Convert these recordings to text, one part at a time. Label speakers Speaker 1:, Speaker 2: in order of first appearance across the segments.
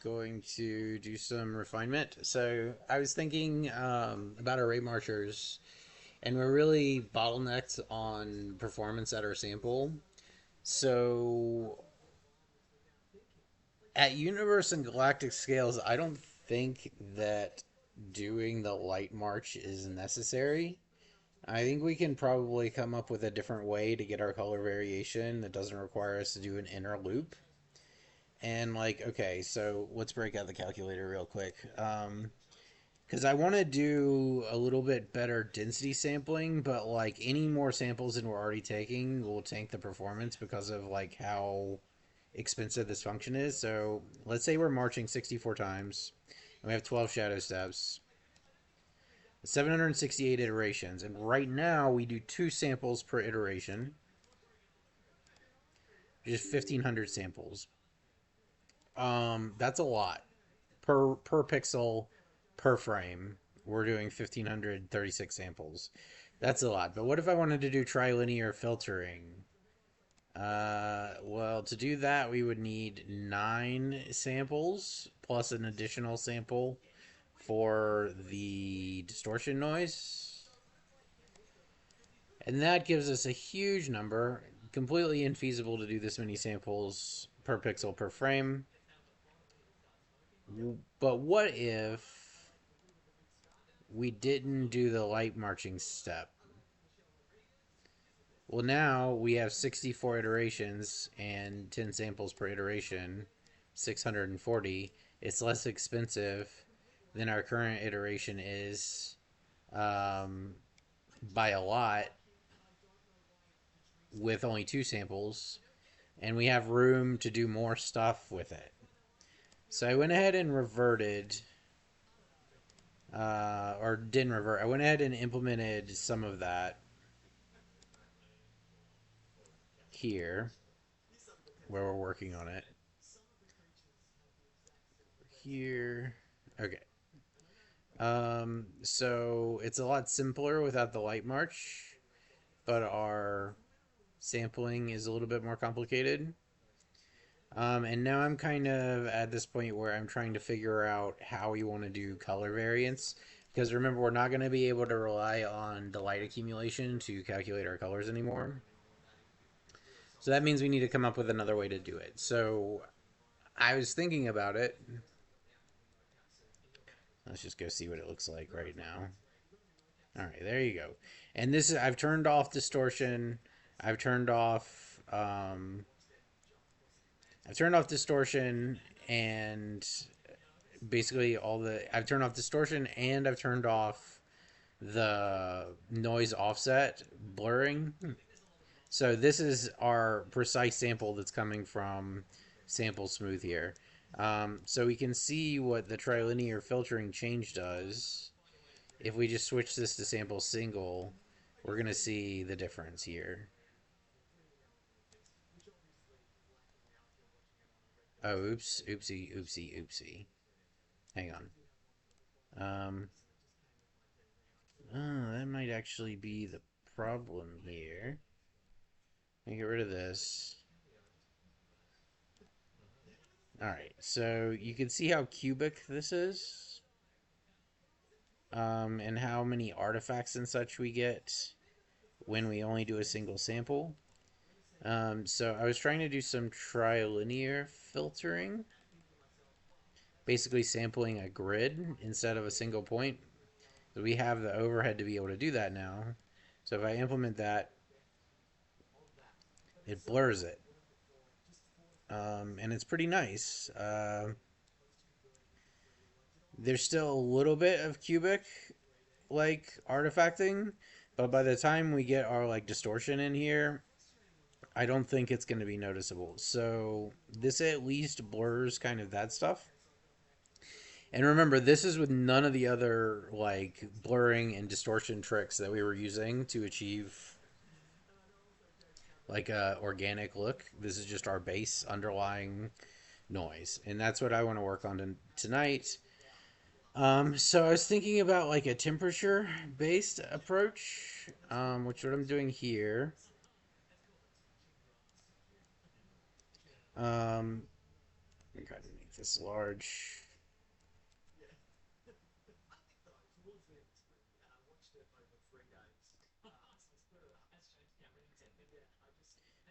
Speaker 1: going to do some refinement. So I was thinking about our raymarchers, and we're really bottlenecked on performance at our sample. So at universe and galactic scales, I don't think that doing the light march is necessary. I think we can probably come up with a different way to get our color variation that doesn't require us to do an inner loop. And like, okay, so let's break out the calculator real quick. Because I want to do a little bit better density sampling, but like any more samples than we're already taking will tank the performance because of like how expensive this function is. So let's say we're marching 64 times and we have 12 shadow steps, 768 iterations. And right now we do 2 samples per iteration, which is 1,500 samples. That's a lot per pixel per frame. We're doing 1,536 samples. That's a lot. But what if I wanted to do trilinear filtering? Well, to do that, we would need 9 samples plus an additional sample for the distortion noise. And that gives us a huge number. Completely infeasible to do this many samples per pixel per frame. But what if we didn't do the light marching step? Well, now we have 64 iterations and 10 samples per iteration, 640. It's less expensive than our current iteration is by a lot with only 2 samples, and we have room to do more stuff with it. So I went ahead and reverted, or didn't revert. I went ahead and implemented some of that here where we're working on it. Here. Okay. So it's a lot simpler without the light march, but our sampling is a little bit more complicated. And now I'm kind of at this point where I'm trying to figure out how we want to do color variance. Because remember, we're not going to be able to rely on the light accumulation to calculate our colors anymore. So that means we need to come up with another way to do it. So I was thinking about it. Let's just go see what it looks like right now. All right, there you go. And this is, I've turned off distortion. I've turned off distortion and basically all the I've turned off distortion and I've turned off the noise offset blurring. So this is our precise sample that's coming from Sample Smooth here. So we can see what the trilinear filtering change does. If we just switch this to sample single, we're going to see the difference here. Oh, oops, oopsie, oopsie, oopsie. Hang on. That might actually be the problem here. Let me get rid of this. Alright, so you can see how cubic this is. And how many artifacts and such we get when we only do a single sample. So I was trying to do some trilinear filtering. Basically sampling a grid instead of a single point. So we have the overhead to be able to do that now. So if I implement that, it blurs it. And it's pretty nice. There's still a little bit of cubic like artifacting, but by the time we get our like distortion in here, I don't think it's going to be noticeable. So this at least blurs kind of that stuff. And remember, this is with none of the other like blurring and distortion tricks that we were using to achieve like a organic look. This is just our base underlying noise, and that's what I want to work on tonight. So I was thinking about like a temperature based approach, which what I'm doing here. Um, make this large.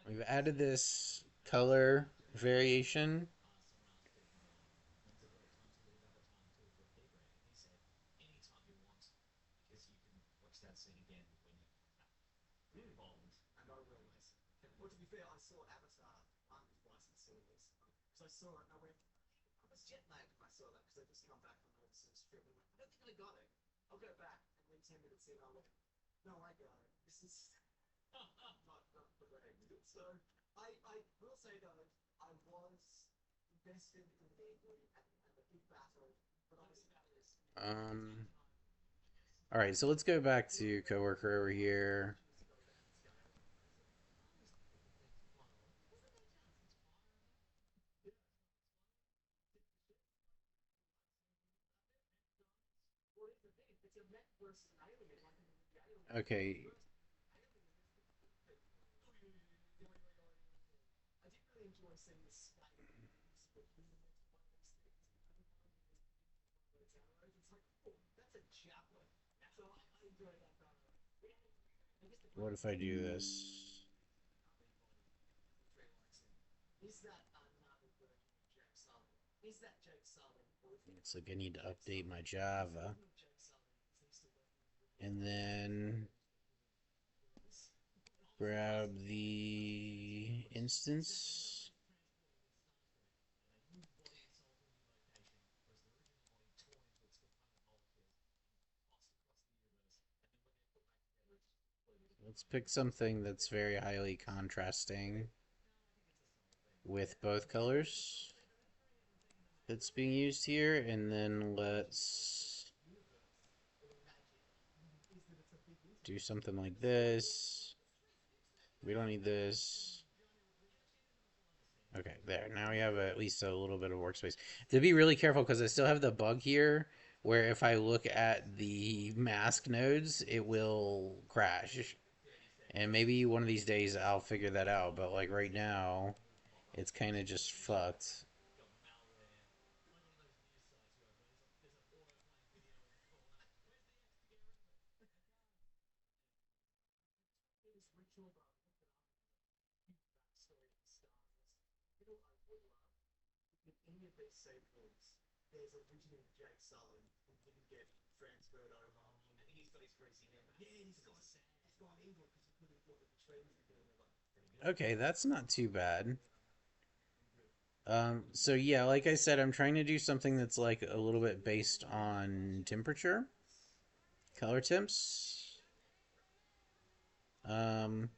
Speaker 1: We've added this color variation. Um, all right, so let's go back to coworker over here. Okay. What if I do this? Looks like I need to update my Java. And then grab the instance. Let's pick something that's very highly contrasting with both colors that's being used here, and then let's do something like this. We don't need this. Okay, there. Now we have at least a little bit of workspace. To be really careful, because I still have the bug here, where if I look at the mask nodes, it will crash. And maybe one of these days I'll figure that out, but like right now, it's kind of just fucked. Okay, that's not too bad. So yeah, like I said, I'm trying to do something that's like a little bit based on temperature, color temps. Um,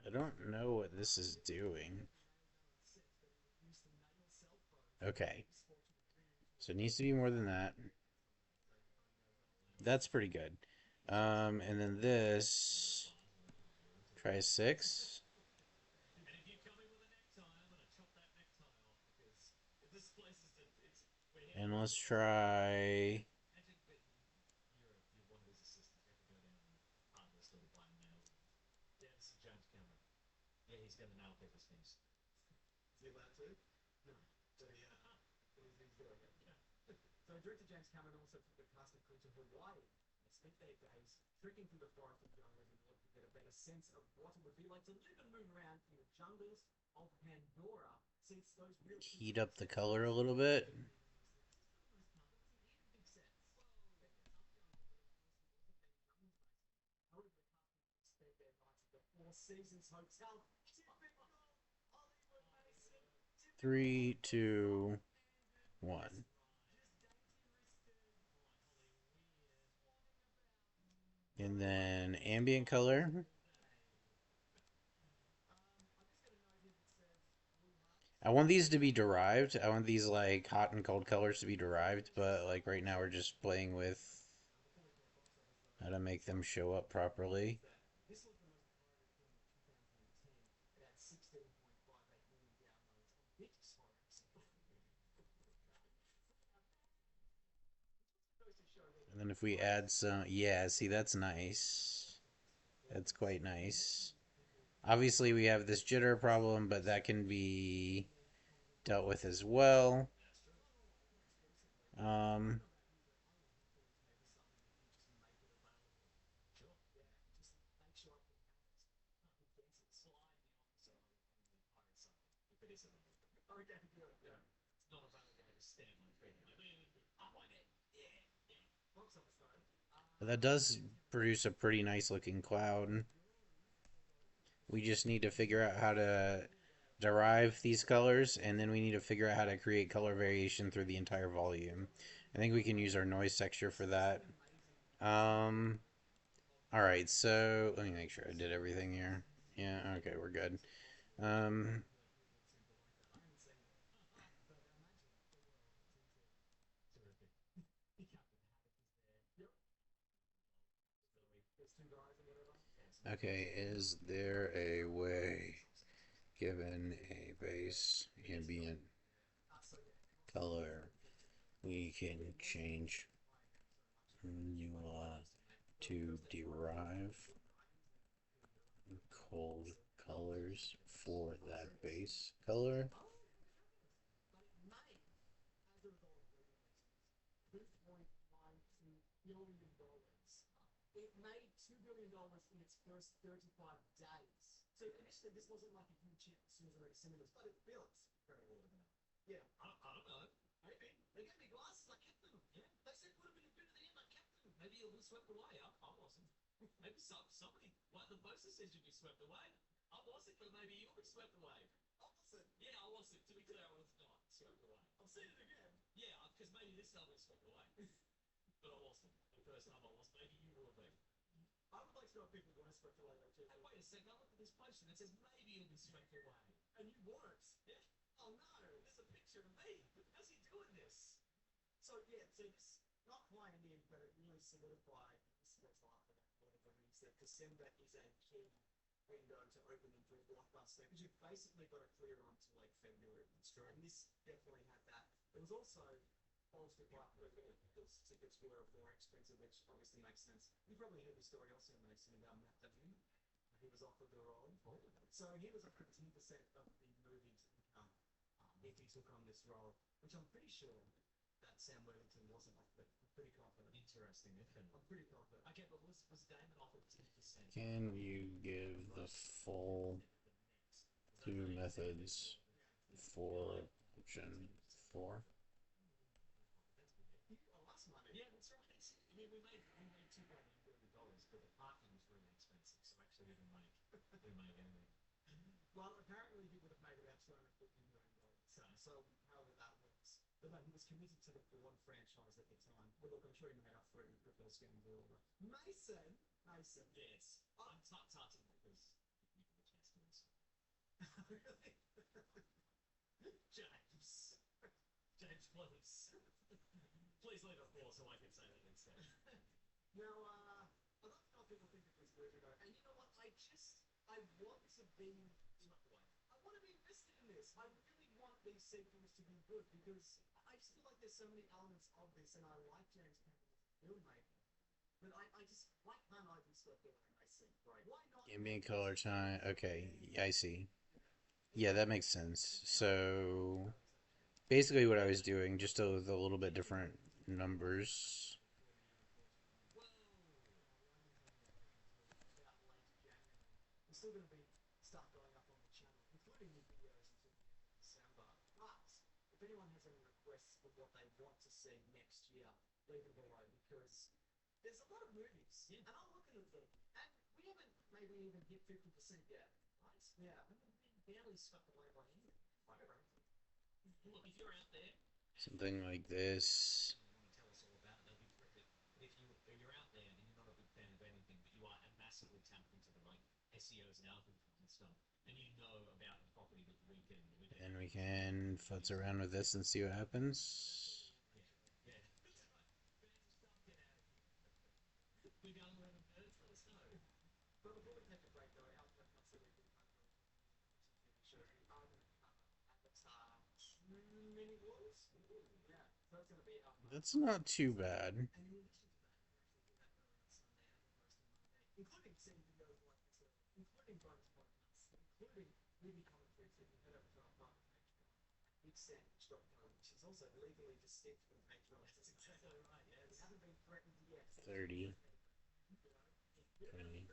Speaker 1: I don't know what this is doing. Okay, so it needs to be more than that. That's pretty good. And then this, try 6. And let's try. Heat up the color a little bit. Three, two, one. And then ambient color. I want these to be derived. I want these like hot and cold colors to be derived, but like right now we're just playing with how to make them show up properly. And then if we add some, yeah, see, that's nice. That's quite nice. Obviously, we have this jitter problem, but that can be dealt with as well. Um, that does produce a pretty nice looking cloud. We just need to figure out how to derive these colors, and then we need to figure out how to create color variation through the entire volume. I think we can use our noise texture for that. Um, all right, so let me make sure I did everything here. Yeah, okay, we're good. Um, okay, is there a way, given a base ambient color, we can change Nebula to derive cold colors for that base color? Can you give the full two methods for Gen 4? Ambient color time. Okay, I see. Yeah, that makes sense. So basically, what I was doing, just with a little bit different numbers. Something like this. And we can futz around with this and see what happens. That's not too bad. 30. 20.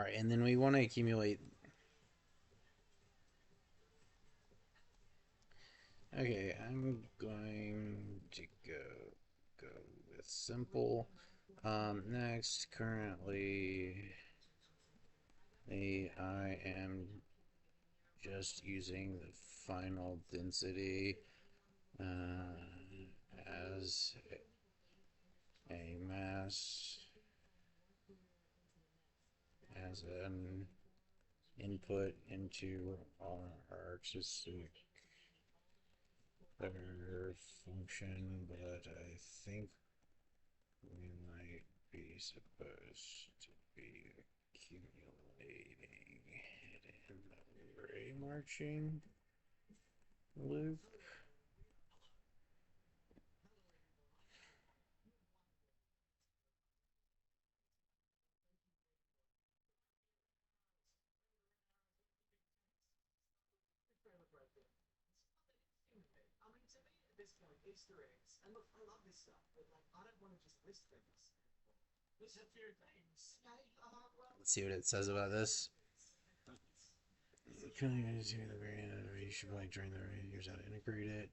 Speaker 1: All right, and then we want to accumulate. Okay, I'm going to go with simple. Next, currently, I am just using the final density as a mass as an input into our artistic function, but I think we might be supposed to be accumulating it in the ray marching loop. Let's see what it says about this. Killing it to the very end of the you should like drain the array. Here's how to integrate it.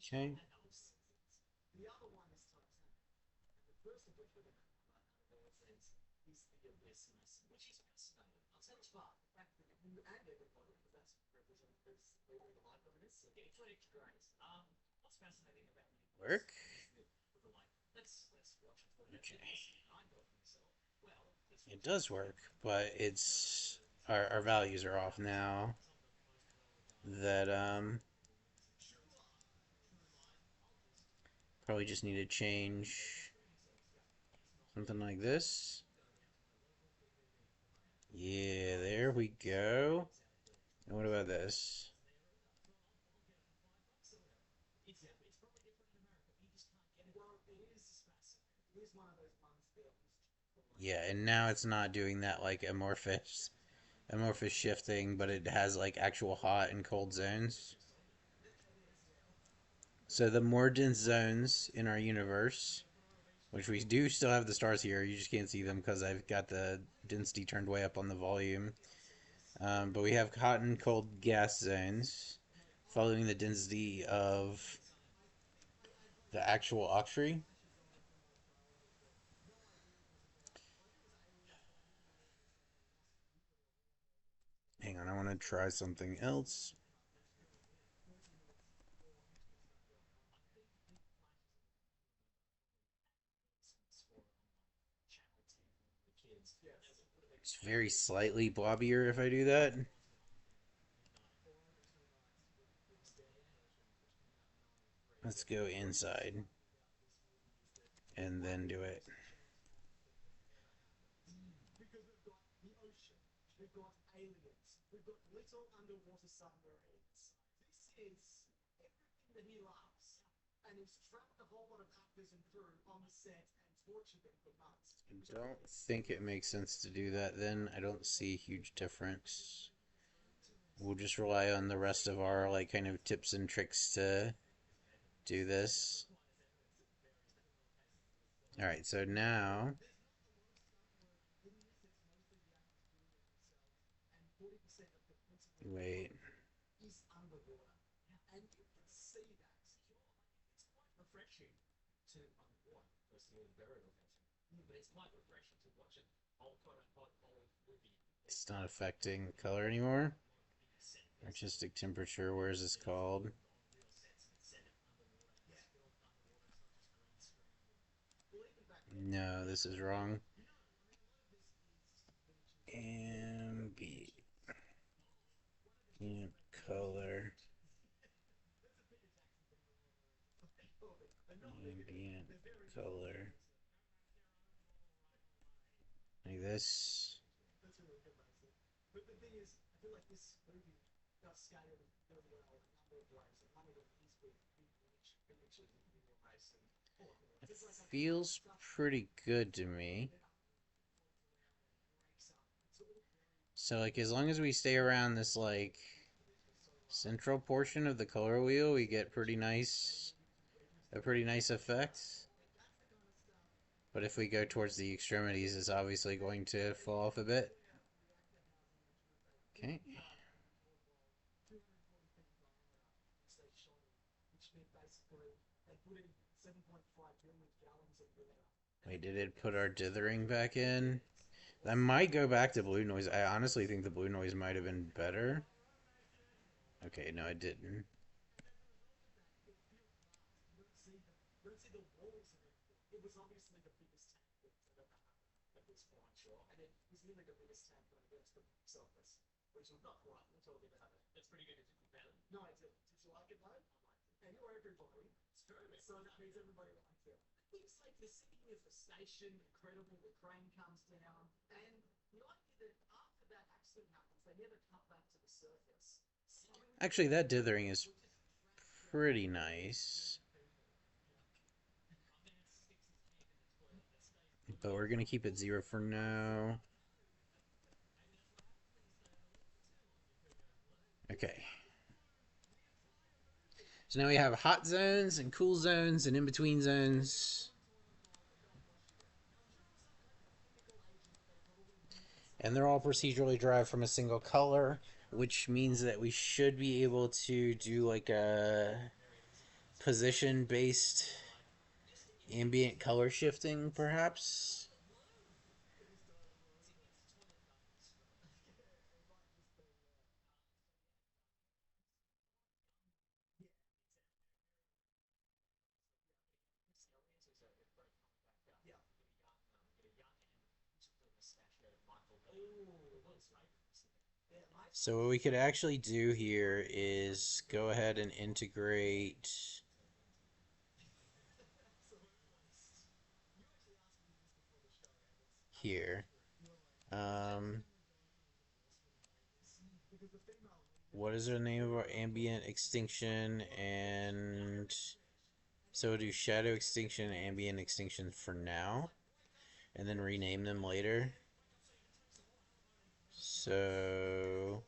Speaker 1: Okay. Work? Okay. It does work, but it's our values are off now. That probably just need to change something like this. Yeah, there we go. And what about this? Yeah, and now it's not doing that like amorphous shifting, but it has like actual hot and cold zones. So the more dense zones in our universe, which we do still have the stars here, you just can't see them because I've got the density turned way up on the volume. But we have hot and cold gas zones following the density of the actual octree. Hang on, I want to try something else. It's very slightly blobbier if I do that. Let's go inside and then do it. I don't think it makes sense to do that then. I don't see a huge difference. we'll just rely on the rest of our like kind of tips and tricks to do this. All right, so now wait. It's not affecting color anymore. Artistic temperature, where is this called? No, this is wrong. Ambient color. Ambient color. Like this. It feels pretty good to me. So like as long as we stay around this like central portion of the color wheel, we get a pretty nice effect. But if we go towards the extremities, it's obviously going to fall off a bit. Okay. Wait, did it put our dithering back in? I might go back to blue noise. I honestly think the blue noise might have been better. Okay, no, it didn't. Actually, that dithering is pretty nice. But we're going to keep it 0 for now. Okay. So now we have hot zones and cool zones and in-between zones. And they're all procedurally derived from a single color, which means that we should be able to do like a position-based ambient color shifting, perhaps. So what we could actually do here is go ahead and integrate here. Um, what is the name of our ambient extinction? And so we'll do shadow extinction and ambient extinction for now, and then rename them later. So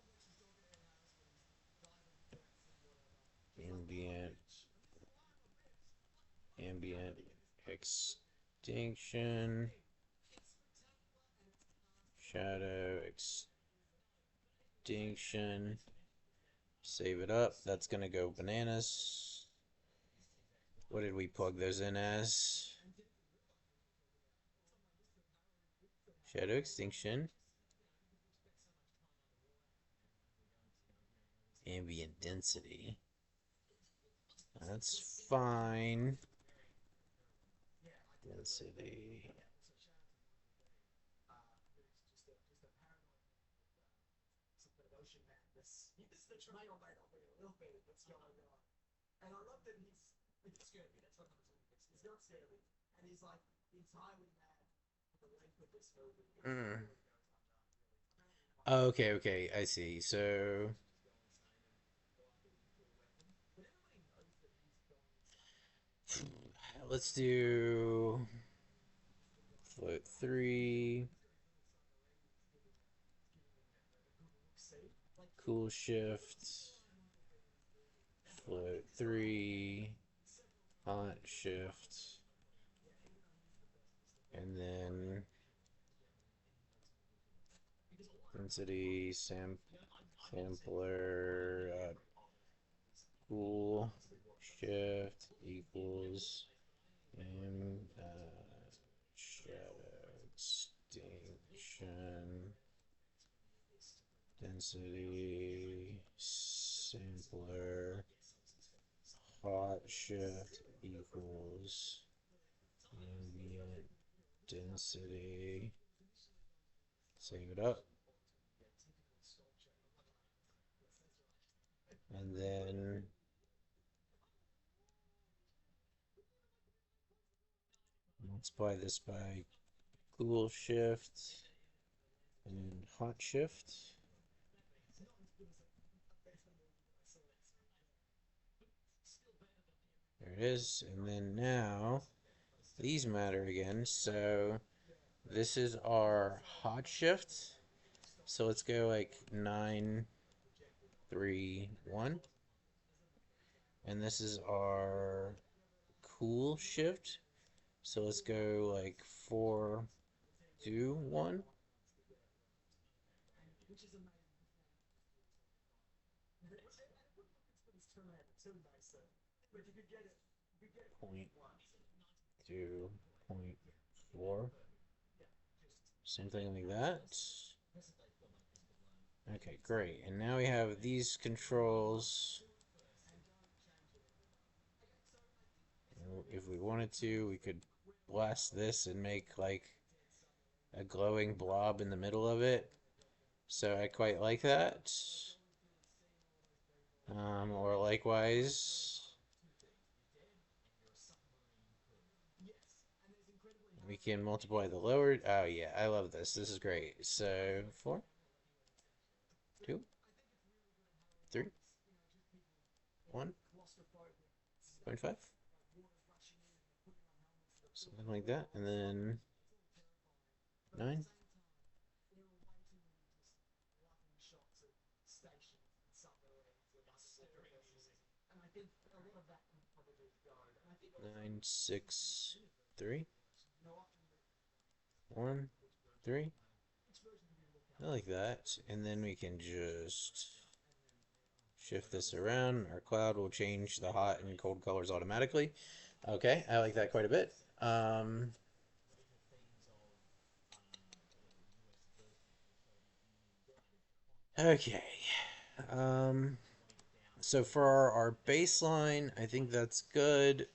Speaker 1: ambient extinction, shadow extinction. Save it up. That's gonna go bananas. What did we plug those in as? Shadow extinction. Ambient density. That's fine. Density. Mm. Okay, okay, I see. So let's do float 3, cool shift, float 3, hot shift, and then density sampler cool shift equals shadow extinction density sampler hot shift equals ambient density. Save it up. And then multiply this by cool shift and hot shift. There it is. And then now these matter again. So this is our hot shift. So let's go like 9, 3, 1. And this is our cool shift. So let's go like 4, 2, 1. Point 2, point 4. Same thing like that. Okay, great. And now we have these controls. If we wanted to, we could blast this and make like a glowing blob in the middle of it. So I quite like that. Or likewise, we can multiply the lower. Oh yeah, I love this. This is great. So 4, 2, 3, 1.5. Something like that. And then 9. Nine, 6, 3, 1, 3. I like that. And then we can just shift this around. Our cloud will change the hot and cold colors automatically. Okay, I like that quite a bit. Okay. So for our baseline, I think that's good.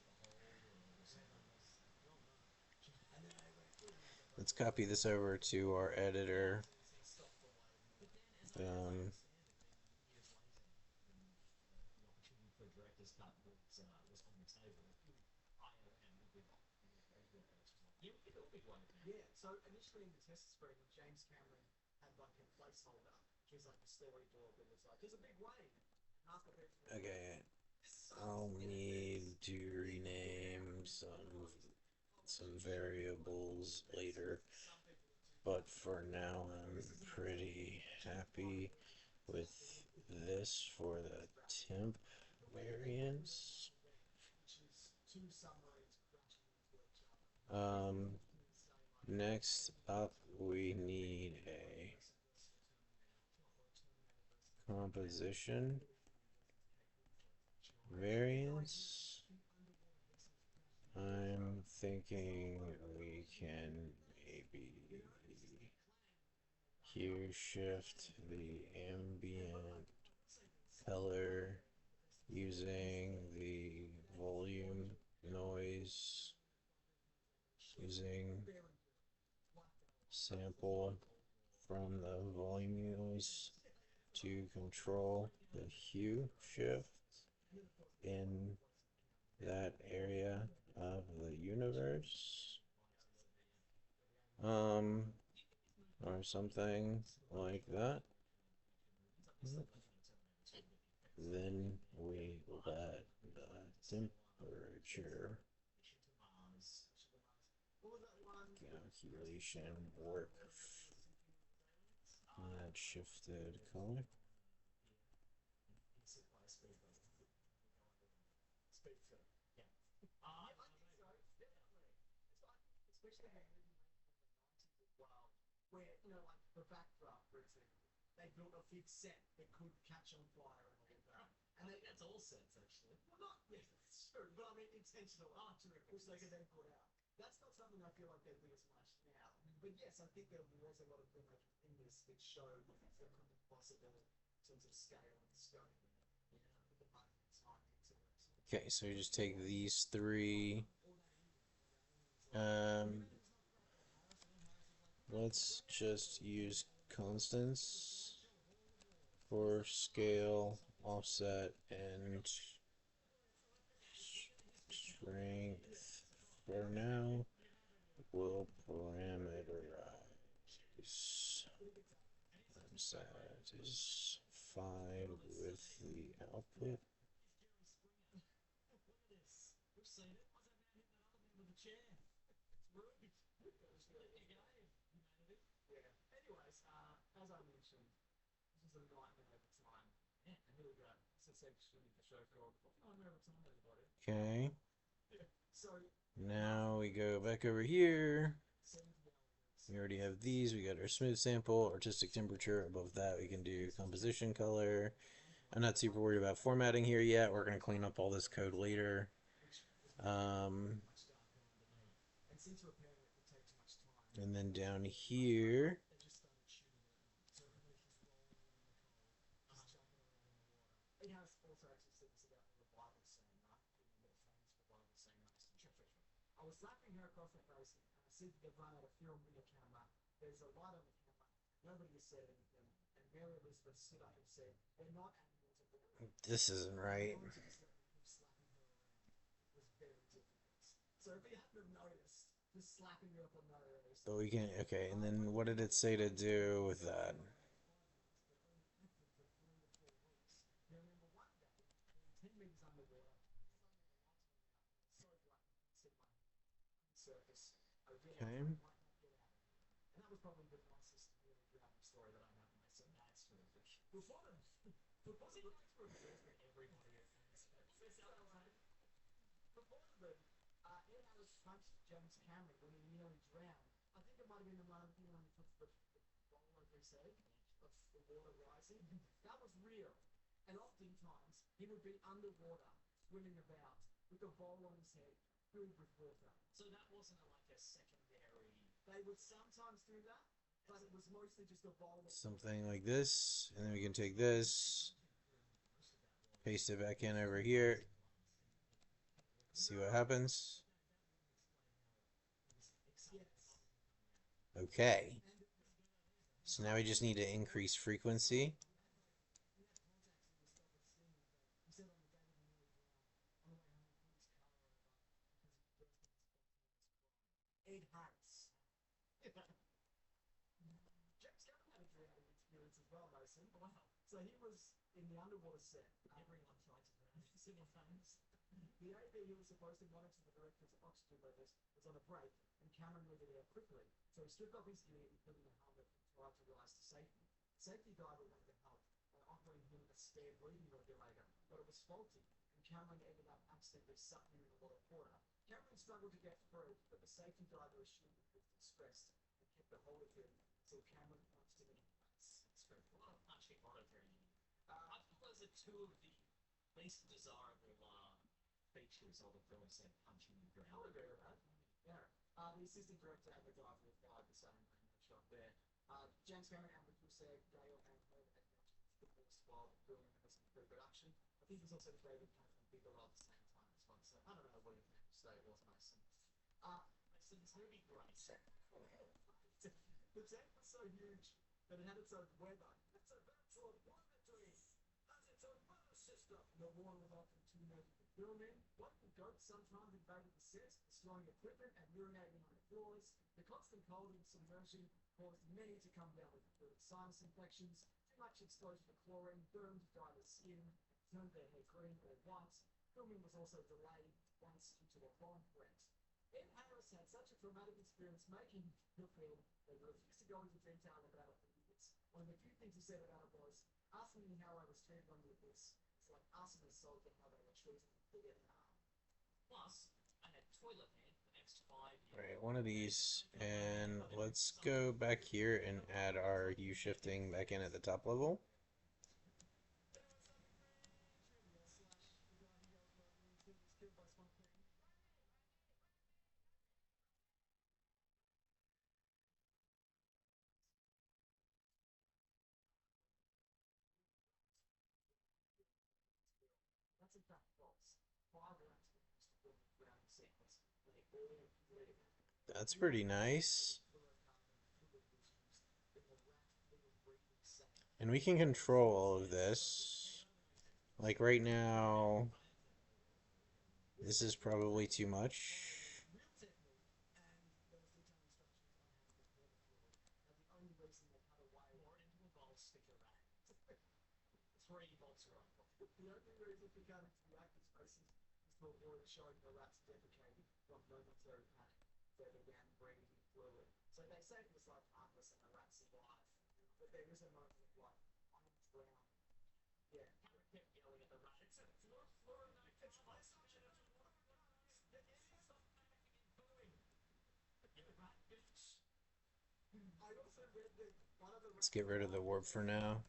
Speaker 1: Let's copy this over to our editor. Um, okay, I'll need to rename some variables later, but for now I'm pretty happy with this for the temp variance. Next up we need a composition variance. I'm thinking we can maybe hue shift the ambient color using the volume noise, using sample from the volume noise to control the hue shift in that area of the universe. Or something like that. Then we let the temperature calculation work on that shifted color. Okay, so you just take these three. Um, let's just use constants for scale, offset, and strength for now. We'll parameterize that is fine with the output. Okay. Now we go back over here. We already have these. We got our smooth sample, artistic temperature. Above that, we can do composition color. I'm not super worried about formatting here yet. We're going to clean up all this code later. And then down here, this isn't right. But we can, okay, and then what did it say to do with that? Okay. Something like this, and then we can take this, paste it back in over here, see what happens. Okay. So now we just need to increase frequency. Right, one of these, and let's go back here and add our U shifting back in at the top level. That's pretty nice. And we can control all of this. Like right now, this is probably too much. Let's get rid of the warp for now.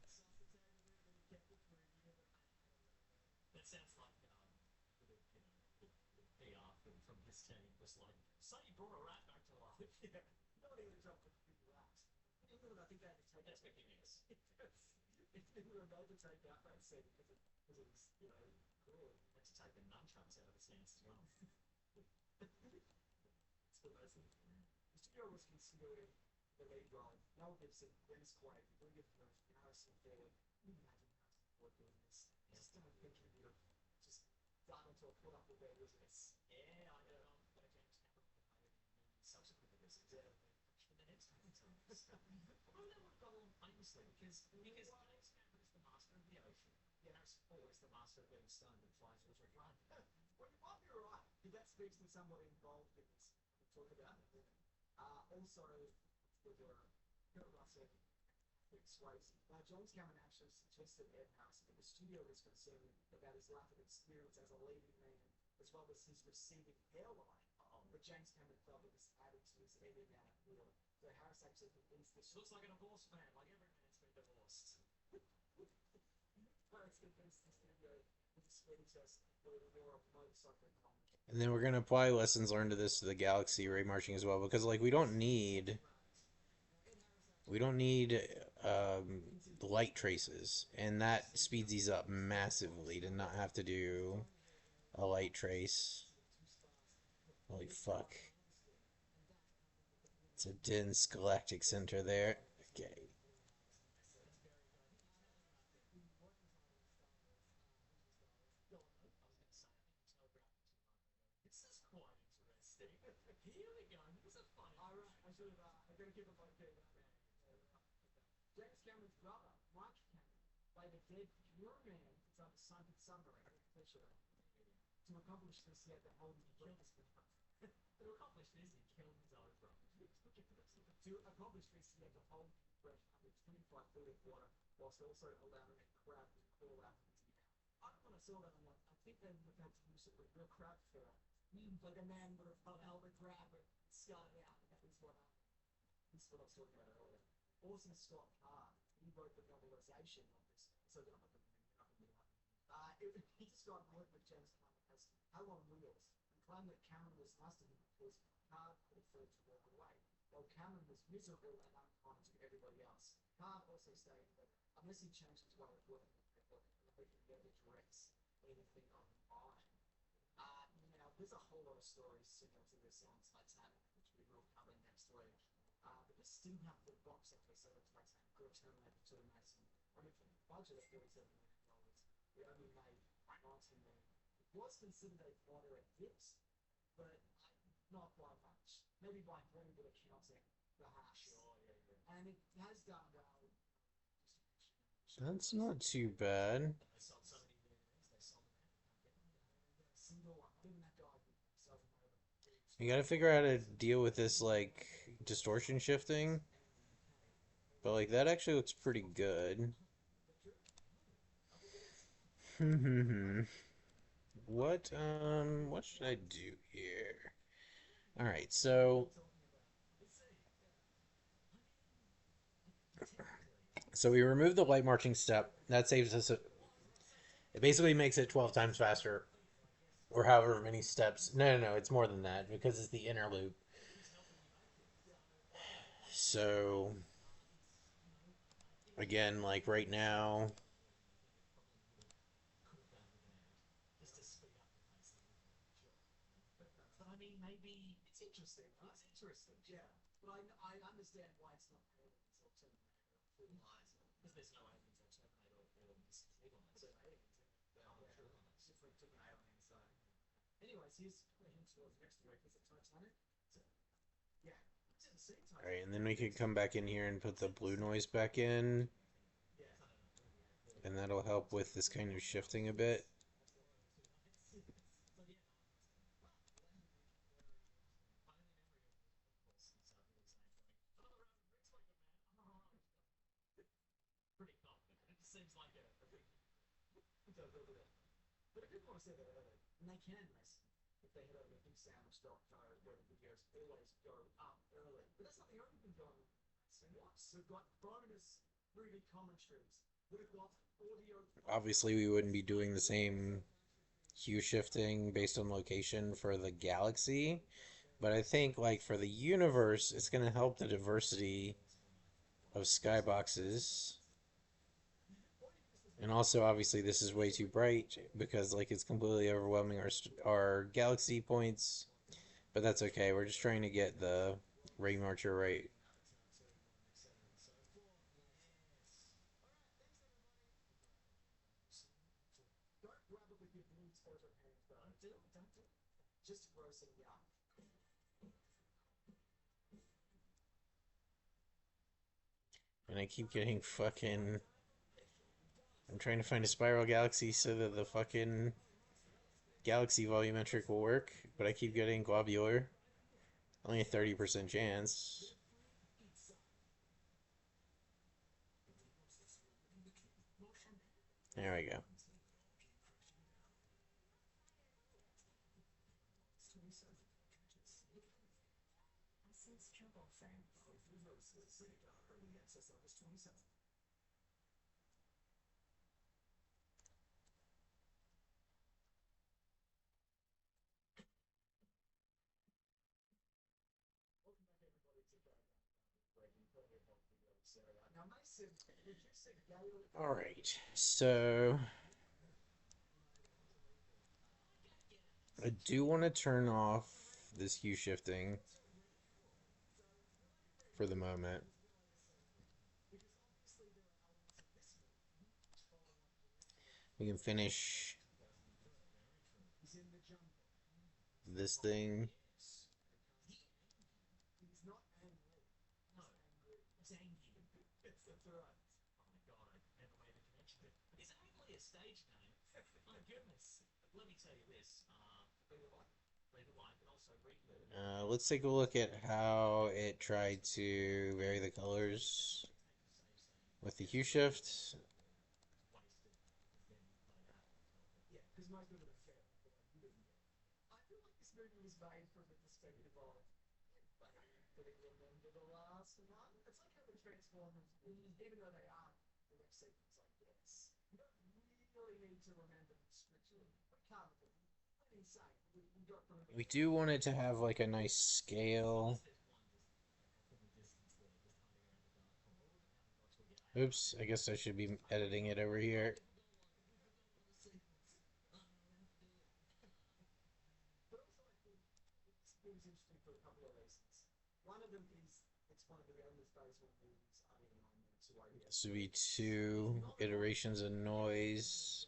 Speaker 1: And then we're gonna apply lessons learned to this to the galaxy ray marching as well, because like we don't need light traces, and that speeds these up massively to not have to do a light trace. Holy fuck! It's a dense galactic center there. Okay. That's not too bad. You gotta figure out how to deal with this, like, distortion shifting. But, like, that actually looks pretty good. What should I do here? All right, so we remove the light marching step. That saves us. It basically makes it 12 times faster, or however many steps. No, it's more than that because it's the inner loop. So again, like right now, all right, and then we could come back in here and put the blue noise back in, and that'll help with this kind of shifting a bit. Obviously, we wouldn't be doing the same hue shifting based on location for the galaxy, but I think like for the universe, it's going to help the diversity of skyboxes. And also, obviously, this is way too bright because like it's completely overwhelming our galaxy points. But that's okay. We're just trying to get the raymarcher right. And I keep getting fucking. I'm trying to find a spiral galaxy so that the fucking galaxy volumetric will work, but I keep getting globular. Only a 30% chance. There we go. All right, so I do want to turn off this hue shifting for the moment. We can finish this thing. Let's take a look at how it tried to vary the colors with the hue shift. We do want it to have like a nice scale. Oops, I guess I should be editing it over here. This would be 2 iterations of noise.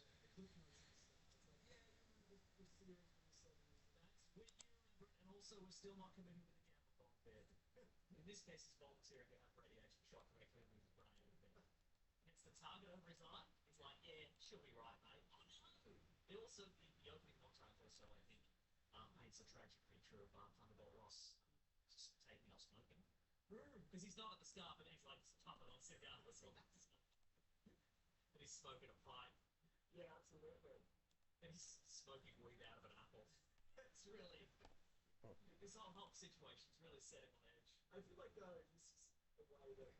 Speaker 2: This whole situation's really set him on edge. I feel like this is the way that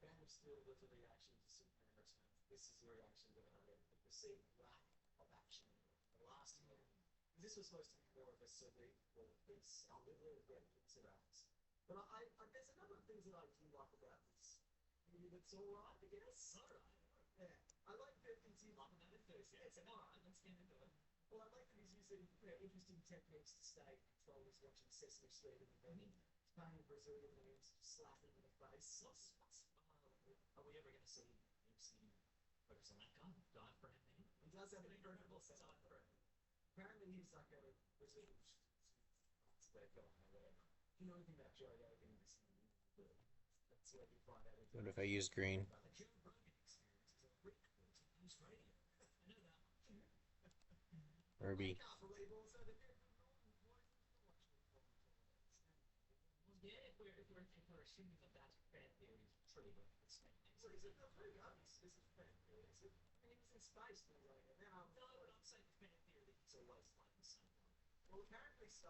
Speaker 2: Man of Steel was a reaction to Superman Returns. This is a reaction to the perceived lack of action in the last year. This was supposed to be more of a cerebral piece, and we really get interact. But there's a number of things that I do like about this. It's all right, I guess. All right. Yeah, I like that he's using like that enthusiasm. All right, let's get into it. Well, I like that he's using interesting techniques to stay in control. He's watching Sesame Street in the morning. He's playing Brazilian names, slapping in the face. Are we ever going to see him focus on that guy? Dive for him then? He does have an incredible setup for him. Apparently, he's like a Brazilian that guy or whatever. You know anything about Joe Rogan in this movie? That's where you find out.
Speaker 1: What if I use green?
Speaker 2: The Joe Rogan experience is a prequel to news radio. I know that much. I
Speaker 1: Herbie.
Speaker 2: can't believe also that well, yeah, if we're assuming that that's fan theory is true, but it's fan theory. So is it not true? This is fan theory. I mean, he was in space and like now. No, but I'm saying the fan theory that he's always like the same one. Well, apparently so.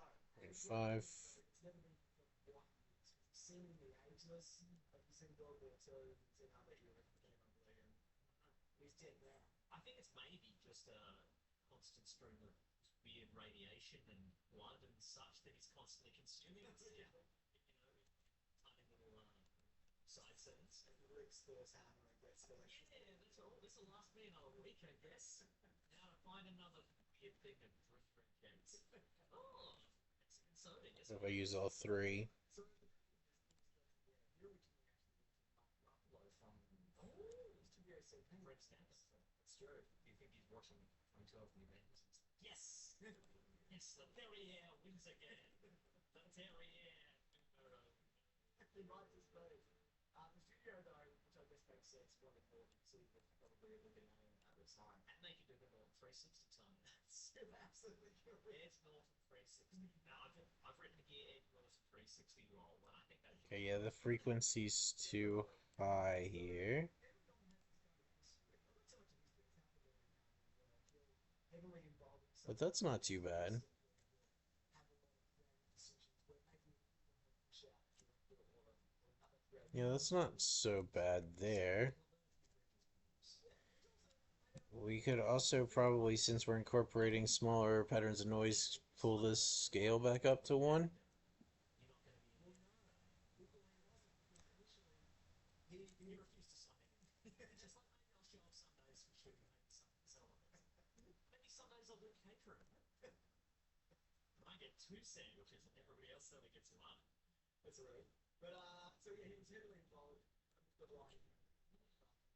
Speaker 1: Five.
Speaker 2: It's never been for 1 year. He's seemingly ageless. Like he's in World War II. He's in other eras, presumably, and he's dead now. I think it's maybe just a constant stream of weird radiation and blood and such that he's constantly consuming. Yeah. Tiny little side scenes. And he licks Thor's hammer and gets the. Yeah, that's all. This will last me another week, I guess. Now to find another weird thing of drift gets. Oh, it's inserting.
Speaker 1: What if I use all three?
Speaker 2: So, Buffalo from Studio C. Fred Stamps. That's true. Do you think he's watching 2012 The Avengers? Yes! Yes, the very air wins again. The very air. He writes his face. The studio, though, which I guess makes sense, one of the super probably looking at him at the time. And they can do the North 360 time. That's absolutely correct. It's North 360. Now, I've written here North 360 roll, and I think that.
Speaker 1: Okay, yeah, the frequency's too high here. But that's not too bad. Yeah, that's not so bad there. We could also probably, since we're incorporating smaller patterns of noise, pull this scale back up to 1.
Speaker 2: He refused to sign it. Just like maybe I'll show up some days for shooting, maybe some maybe some days I'll do catering. I get 2 sandwiches and everybody else only gets 1. That's right. But so yeah, he was heavily involved with the line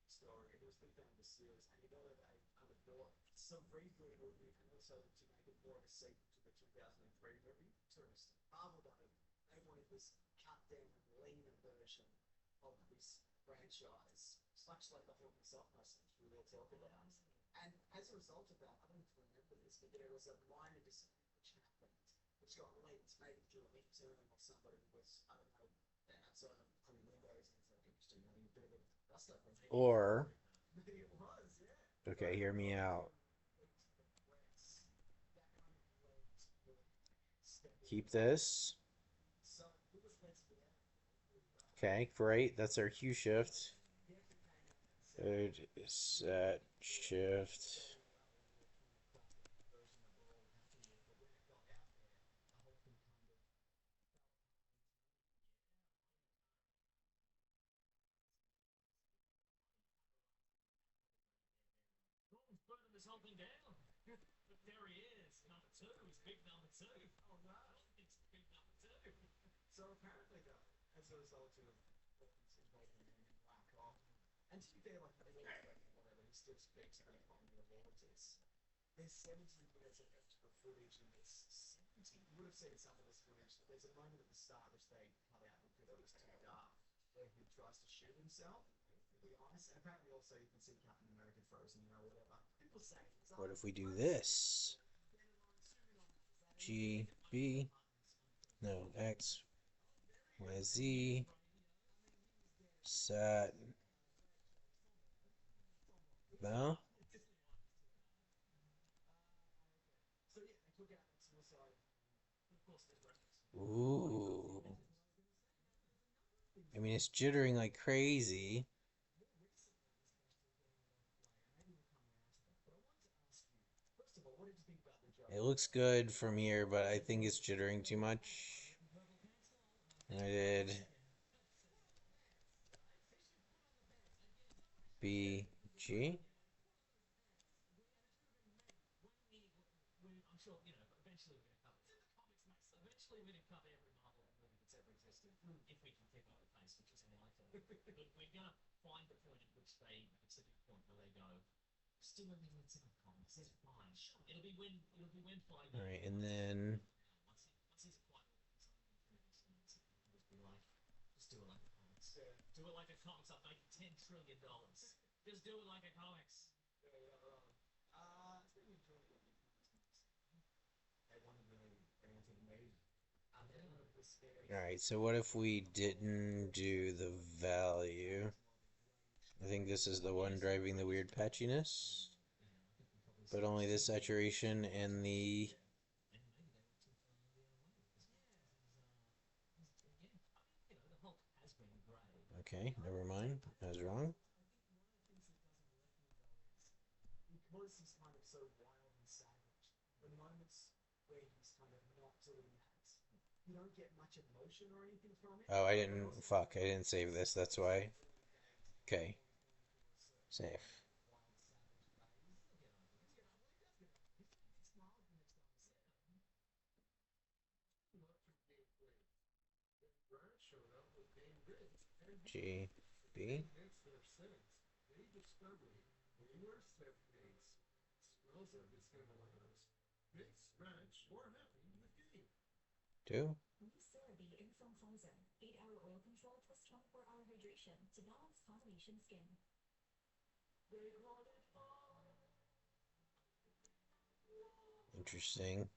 Speaker 2: story. It was the famous series, and you know that they kind of brought some reboot movie and also to make it more of a sequel to the 2003 movie. Tourist. Marvel though, they wanted this cut down, leaner version of this franchise, much like the Hawking softness we were talking about. And as a result of that, I don't know if you remember this, but there was a minor dispute which happened, which got leaked maybe through a intern or somebody who was, I don't know, outside of putting windows and it's interesting, I mean, a bit of a dust up.
Speaker 1: Or,
Speaker 2: Maybe it was, yeah.
Speaker 1: okay, hear me out. Keep this. Okay, great. That's our Q shift. Third set shift.
Speaker 2: Burning this whole thing down. But there he is, number 2. He's big number 2. Oh no, it's big number 2. So apparently, though, as a result of Hawkins' involvement in Black Ops, and to be fair, like whatever, he still speaks very fondly of all of this. There's 70 minutes of extra footage in this. 70. You would have seen some of this footage. There's a moment at the start which they cut out because it was too dark, where he tries to shoot himself. Be honest, and apparently also you can see Captain America frozen, you know, whatever. People say.
Speaker 1: What if we do this? G, B, no, X, Y, Z, set, no?
Speaker 2: So yeah, they took out that suicide.
Speaker 1: Ooh. I mean, it's jittering like crazy. It looks good from here, but I think it's jittering too much. And I did B, G.
Speaker 2: I'm sure, eventually we're going to cover. It's in the comics, mate. So eventually we're going to cover every Marvel movie that's ever existed, if we can keep up the pace, which is unlikely. But we're going to find the point at which it's a big point where they go, still everything that's in the comics is fine. It'll be when Feige.
Speaker 1: All right, and then
Speaker 2: Once he's acquired all these other movies, and just be like, just do it like the comics. Yeah. Do it like the comics. I've made $10 trillion. Just do it like a comics. Yeah, yeah, right. It's been enjoyable. They wanted really anything made. They don't know the scary.
Speaker 1: all right. So what if we didn't do the value? I think this is the one driving the weird patchiness, but only the saturation and the. Okay, never mind. I was wrong.
Speaker 2: Because he's kind of so wild and savage, the moments where he's kind of not doing that, you don't get much emotion or anything from it.
Speaker 1: Oh, I didn't. Fuck, I didn't save this. That's why. Okay, safe. G, B. Two.
Speaker 3: New CeraVe Inform Cleanser, 8-hour oil control plus 24-hour hydration to balance combination skin.
Speaker 1: Interesting.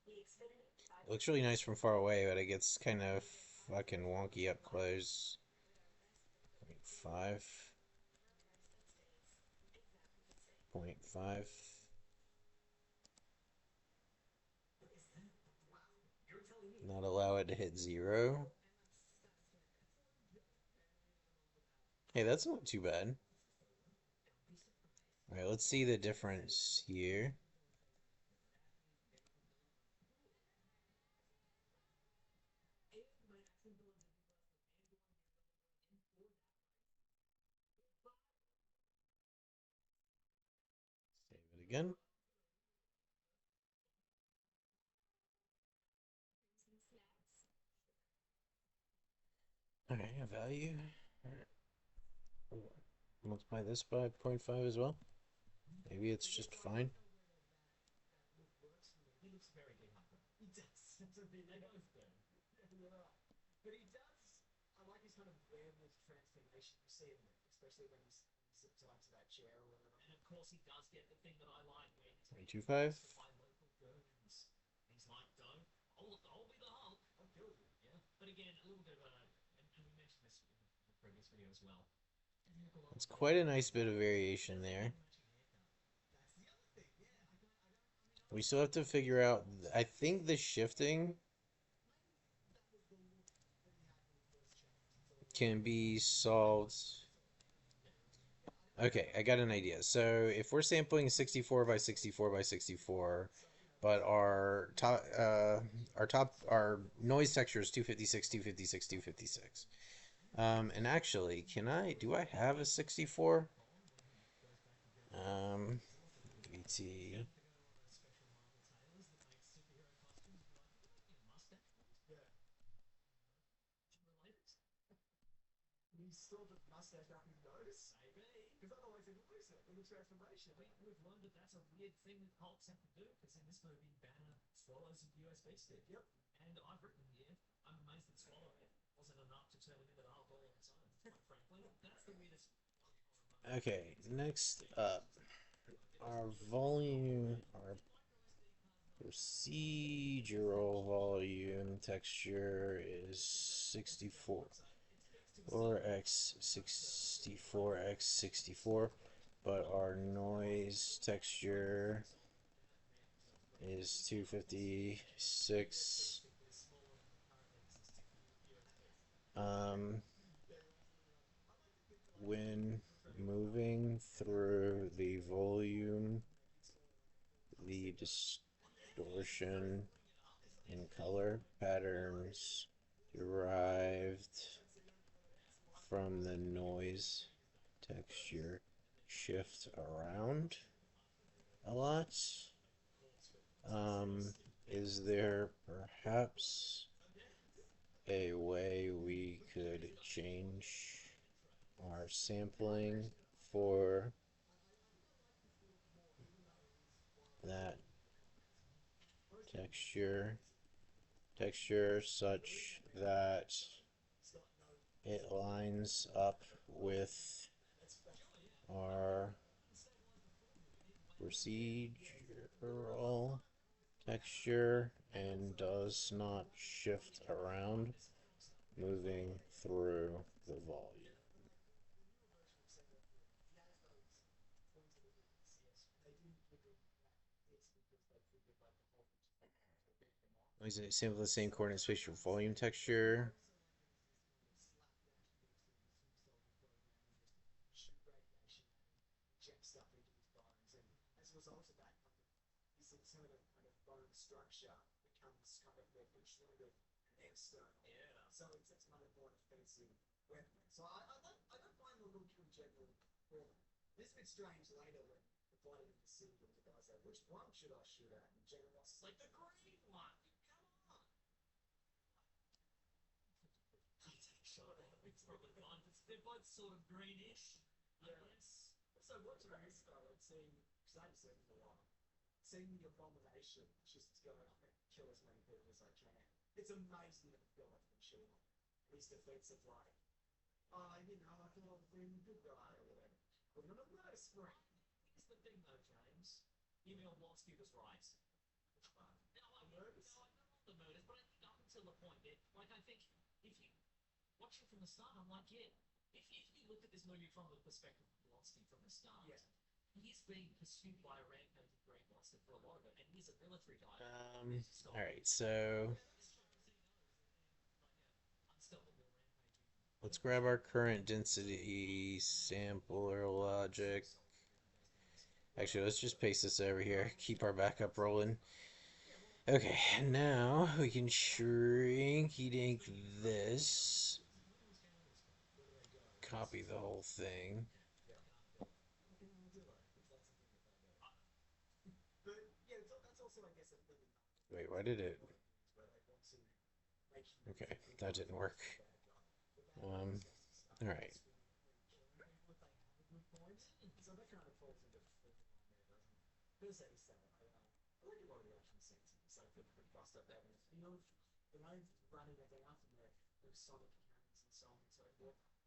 Speaker 3: The Xfinity
Speaker 1: It looks really nice from far away, but it gets kind of fucking wonky up close. 0.5. 0.5. Not allow it to hit 0. Hey, that's not too bad. Alright, let's see the difference here. Save it again. Alright, a value. Multiply this by 0.5 as well. Maybe it's just fine.
Speaker 2: He looks very dehydrated. He does. That's a bit. They both do. You're right. But he does. I like his kind of awareness transformation. You see him, especially when he's sits up to that chair or whatever. And of course, he does get the thing that I like, where he's
Speaker 1: 0.25.
Speaker 2: by local goons. He's like, "Don't. I'll be the Hulk. I'll kill you." Yeah. But again, a little bit of a, and we mentioned this in the previous video as well.
Speaker 1: It's quite a nice bit of variation there. We still have to figure out. I think the shifting can be solved. Okay, I got an idea. So if we're sampling 64 by 64 by 64, but our noise texture is 256, 256, 256. And actually, do I have a 64? VT.
Speaker 2: He's still the mustache up his nose. Maybe. Because otherwise he would lose it in the transformation. We've learned that that's a weird thing that Hulks have to do, because in this movie, Banner swallows a USB stick. Yep. And I've written here, I'm amazed that swallowing it wasn't enough to turn him into the Hulk all on its own. Quite frankly, that's the weirdest.
Speaker 1: Okay, next up, our volume, our procedural volume texture is 64. 4x64x64, but our noise texture is 256. Um, when moving through the volume, the distortion in color patterns derived from the noise texture shift around a lot. Um, is there perhaps a way we could change our sampling for that texture such that it lines up with our procedural texture and does not shift around moving through the volume. Is it sample the same coordinate space for volume texture?
Speaker 2: Structure becomes kind of more protrusive and external. Yeah. So it's kind of more offensive weapon. So I don't mind the look in general for them. This bit strange later when the body of the city of the guys like, which one should I shoot at? And General Ross is like, the green one! Come on! I'll take a shot at it. It's probably fine. They're both sort of greenish, I guess. So what's your risk though? It seemed, because I haven't seen it in a while. Seeing the abomination just go up and kill as many people as I can. It's amazing that the film can shoot him. His defense of like, you know, I thought I was being a good guy or whatever. But not a worse for him. Here's the thing though, James. Emil Blonsky was right. Which one? No, I know the murders, but I think up until the point that, like, I think if you watch it from the start, I'm like, yeah, if you look at this movie from the perspective of Blonsky from the start, yeah. He's being pursued by a rampaging green monster for a lot of it, and he's a military guy.
Speaker 1: Alright, so let's grab our current density sampler logic. Actually, let's just paste this over here. Keep our backup rolling. Okay, now we can shrinky dink this. Copy the whole thing. Wait, why did it? Okay, that didn't work. Alright.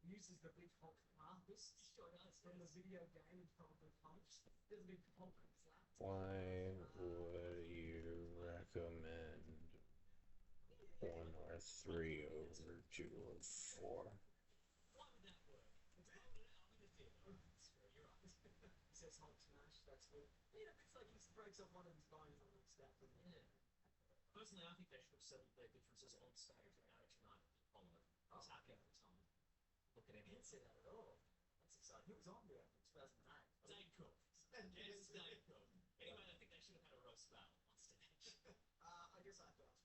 Speaker 2: Uses the big Hulk harvest from the video game and probably punch. There's a big Hulk slap.
Speaker 1: Why would you recommend 1 or 3 over 2 or 4?
Speaker 2: Why would that work? You're right. He says Hulk smash, that's good. You know, it's like he breaks up one of his bones and looks that from there. Personally, I think they should have settled their differences on stage and actually not follow it. I was happy every time. Look at him. He didn't say that at all. That's exciting. He was on there in 2009. Dane Cook. Yes, Dane Cook. Anyway, I think they should have had a roast battle on stage. I guess I thought.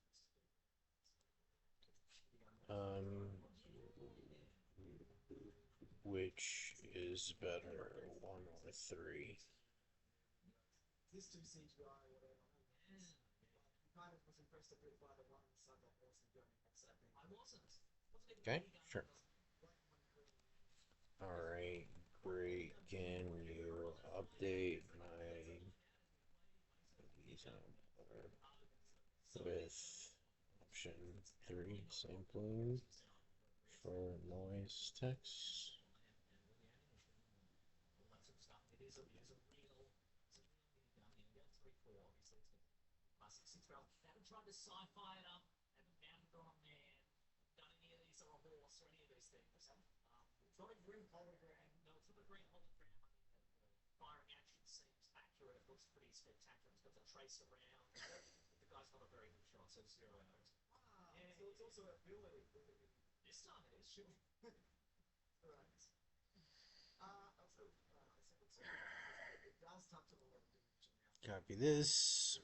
Speaker 1: Which is better, 1 or 3?
Speaker 2: This 2 CGI or whatever. Kind of was impressed a bit by the one inside that horse and doing that same thing. I wasn't.
Speaker 1: Okay, sure. Alright, great. Can you update my with option 3 sampling for noise text?
Speaker 2: Tried to sci-fi it up, haven't mounted it on there, done any of these or a horse or any of these things. It's not a green hologram. No, it's not a green hologram. I mean, the firing action seems accurate. It looks pretty spectacular. He's got the trace around. The guy's not a very good shot, so 0 out.
Speaker 3: Wow.
Speaker 2: Yeah.
Speaker 3: So it's also a ability.
Speaker 2: This time it is, sure.
Speaker 3: Right. Also, it does touch on a lot of dimension now.
Speaker 1: Copy this.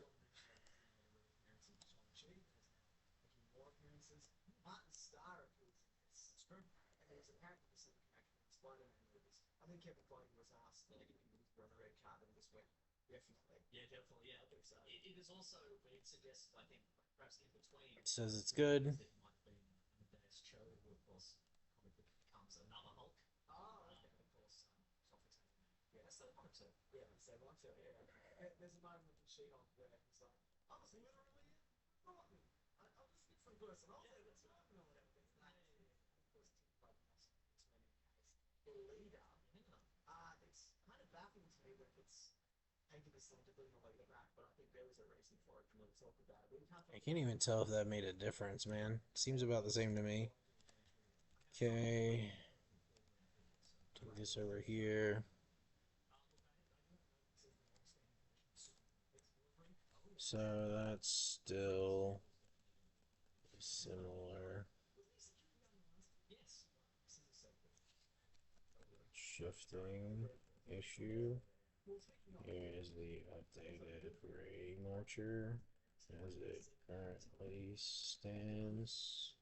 Speaker 3: More appearances. Martin Starr appears in this.
Speaker 2: That's true.
Speaker 3: And there's apparently the same connection with Spider-Man movies. I think Kevin Feige was asked if he could use the red card and just went, definitely.
Speaker 2: Yeah, definitely. Yeah, I think so. It is also been suggested, I think, perhaps in between.
Speaker 1: It says it's good.
Speaker 2: It might have been Amadeus Cho, who of course comic book becomes another Hulk.
Speaker 3: Oh, okay.
Speaker 2: And of course, Sophie taking that. Yeah, that's the one too.
Speaker 3: Yeah, so one too. Yeah. There's a moment in She-Hulk where he's like, I was literally not me. I'm just a different person. I was like, that's not me or whatever. It's that. Of course, Tim Burton was the leader. It's kind of baffling to me that it's taken this long to bring all the way back, but I think there is a reason for it. And we'll talk about it.
Speaker 1: I can't even tell if that made a difference, man. Seems about the same to me. Okay. Take this over here. So that's still similar. Shifting issue. Here is the updated raymarcher as it currently stands.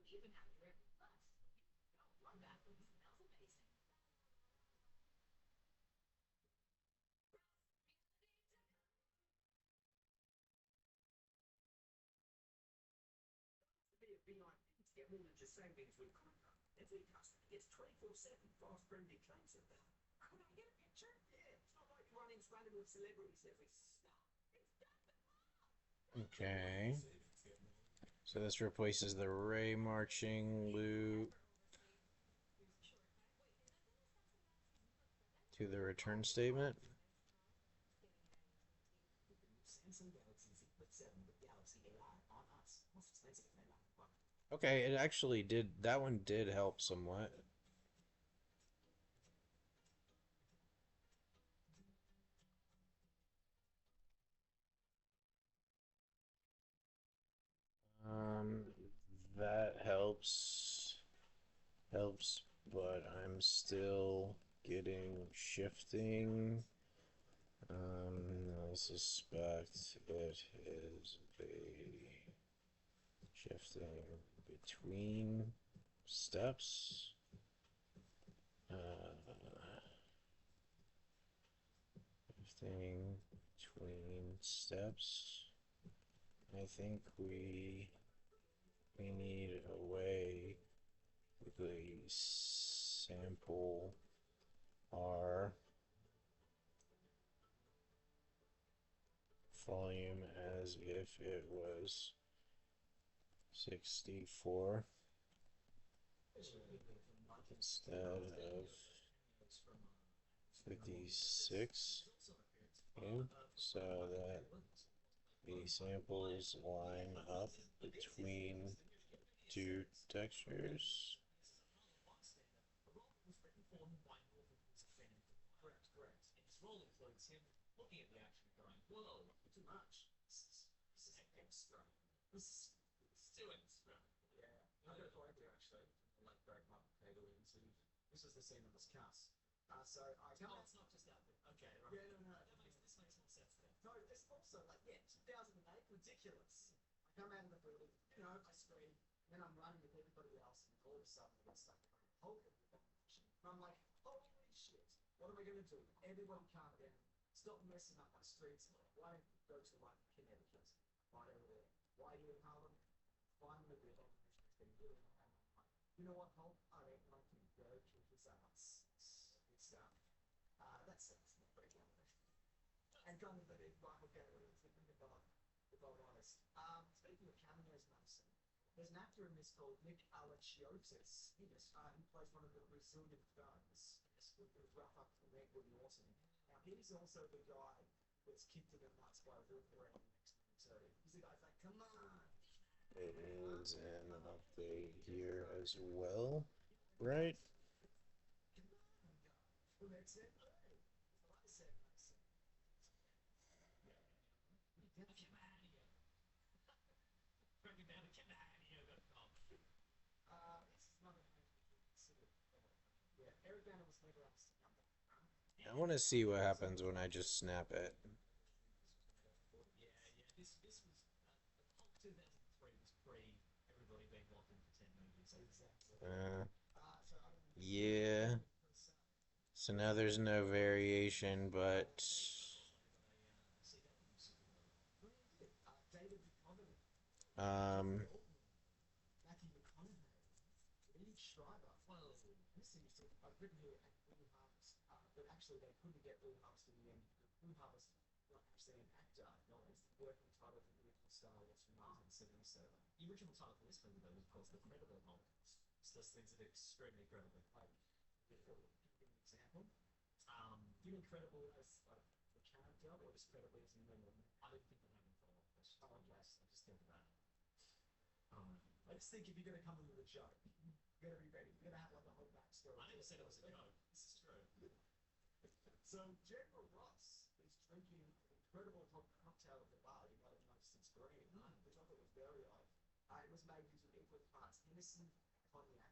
Speaker 3: Even after every bus, run back, it smells amazing. Get more than just saying things with Contact. Every customer gets 24/7 fast-friendly claim service. Could I get a picture? Yeah, it's not like running stranded with celebrities every stop. It's done.
Speaker 1: Okay. So this replaces the ray marching loop to the return statement.
Speaker 3: Samsung Galaxy Z Flip 7 with Galaxy AI on us. Most expensive than that.
Speaker 1: Okay, it actually did. That one did help somewhat. Um, that helps, but I'm still getting shifting. I suspect it is a shifting between steps. Shifting between steps. I think we need a way to sample our volume as if it was 64 instead of 56, okay, so that the samples line up between two textures.
Speaker 2: Correct. And his role includes him looking at the action and going, whoa, too much. This is extra. This is too extra.
Speaker 3: Yeah, I got a point there actually. Like Greg Martin Cagle into this was the scene of this cast. So I
Speaker 2: No, it's not just that bit. Okay, right.
Speaker 3: Yeah, no.
Speaker 2: This makes more sense then.
Speaker 3: No, it's also like 2008, ridiculous. I come out of the building, I scream, and then I'm running with everybody else, and all of a sudden I get stuck in a hole. And I'm like, holy shit, what am I gonna do? Everybody calm down. Stop messing up my streets. Why don't you go to like Connecticut? Right over there. Why are you in Harlem? Find the bit of been doing. You know what, Hulk? I reckon I can go to his ass. Good stuff. That's not very good. And kind of the big Michael Gator is the thing about, if I'm honest. Speaking of cameos, Madison, there's an actor in this called Nick Alachiotis. He plays one of the Brazilian thugs. With rough up to the neck with the awesome. Now he's also the guy that's kicked in the nuts by Wolverine in the next So he's the guy's like, come on.
Speaker 1: It is an update here as well, right?
Speaker 3: Come on, guy. Who makes it? Hey. That's what I said. Get the out of here. This is not a considered. Yeah, Eric Banner was never asked to come back, right?
Speaker 1: I want to see what happens when I just snap it.
Speaker 2: Yeah, yeah. This was Hulk 2003 was pre everybody being locked in for 10 movies.
Speaker 3: Exactly.
Speaker 1: Uh,
Speaker 3: So I don't know.
Speaker 1: yeah. So now there's no variation, but
Speaker 3: David McConaughey,
Speaker 1: um,
Speaker 3: Matthew McConaughey, Lee Schreiber. Well, this thing is I've written here at Blue Harvest, but actually they couldn't get Blue Harvest in the end because Blue Harvest not actually an actor, no, it's the working title of the original Star Wars from 1977.
Speaker 2: The original title for this movie though was called The Credible Hulk. So those things that are extremely credible.
Speaker 3: Like, give me an example.
Speaker 2: Um,
Speaker 3: Do you mean credible as like the character or just credible as in normal?
Speaker 2: I don't think I'm having follow-up questions.
Speaker 3: Oh, okay.
Speaker 2: I just think about it.
Speaker 3: I just think if you're gonna come in with a joke, you gotta be ready. You're gonna have like a whole backstory.
Speaker 2: I never said it was a joke. This is true.
Speaker 3: So General Ross is drinking an incredible hot cocktail at the bar. You might have noticed it's green, which I thought was very odd. It was made using equal parts Hennessy, cognac,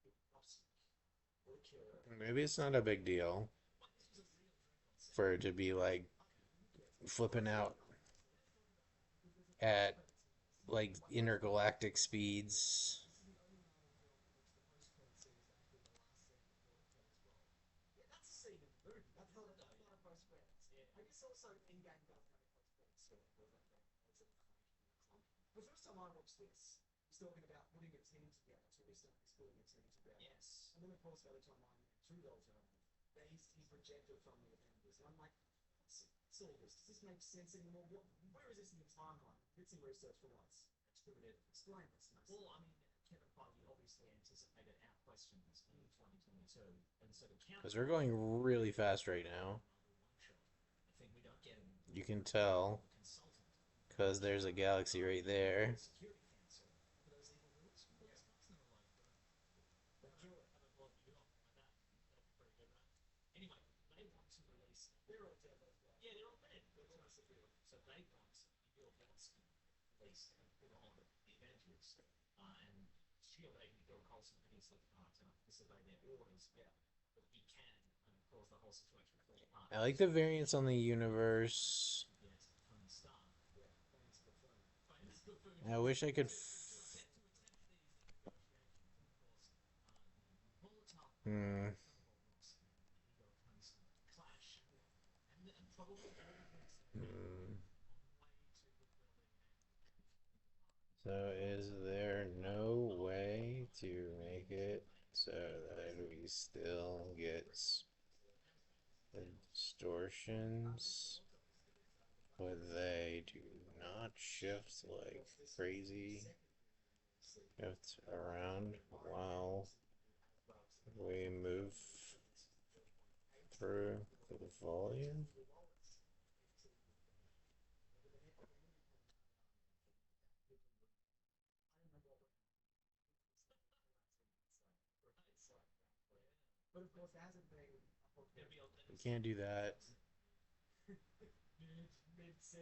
Speaker 3: and Rossi liqueur.
Speaker 1: maybe it's not a big deal for it to be like flipping out at like intergalactic speeds.
Speaker 3: Yeah, that's a scene in the movie. That's not a post credits.
Speaker 2: Yeah.
Speaker 3: I guess also Endgame does have a post credits scene. The first time I watched this, he's talking about putting a team together. So he's putting a team together.
Speaker 2: Yes.
Speaker 3: And then of course by the time Iron Man 2 rolls around, he's projected from the Avengers. And I'm like, what's all this? Does this make sense anymore? Where is this in the timeline? Did some research for once. Explain this.
Speaker 2: Well, I mean, Kevin Feige obviously anticipated our questions in 2022, and so to counter
Speaker 1: Because we're going really fast right now.
Speaker 2: I think we don't get him
Speaker 1: You can tell
Speaker 2: consultant.
Speaker 1: because there's a galaxy right there.
Speaker 2: Security Council for those evil rules. Well, it's not like
Speaker 3: But do it.
Speaker 2: have a lot you off like that. That'd be pretty good, right? Anyway, they want to release.
Speaker 3: They're all dead, those guys.
Speaker 2: Yeah, they're all dead.
Speaker 3: They're all severe.
Speaker 2: So they want Bill Belsky released and put on the Avengers, and Shield agent Bill Coulson, and he's like, oh, to disobey their orders. Yeah, but he can, and of course the whole situation will fall apart.
Speaker 1: I like the variants on the universe.
Speaker 2: Yes, Tony Stark.
Speaker 3: Yeah, thanks for fun.
Speaker 2: Famous buffoon.
Speaker 1: I wish I could.
Speaker 2: Set to attempt these negotiations, of course. Volatile.
Speaker 1: Hmm.
Speaker 2: Clash, and probably all the things that are
Speaker 1: Hmm.
Speaker 2: on the way to the building.
Speaker 1: So, is there no way to make it so that we still get the distortions, but they do not shift like crazy? Shift around while we move through the volume.
Speaker 3: But of course, there hasn't been a
Speaker 2: There'll be a
Speaker 1: You can't do that.
Speaker 3: mid CU.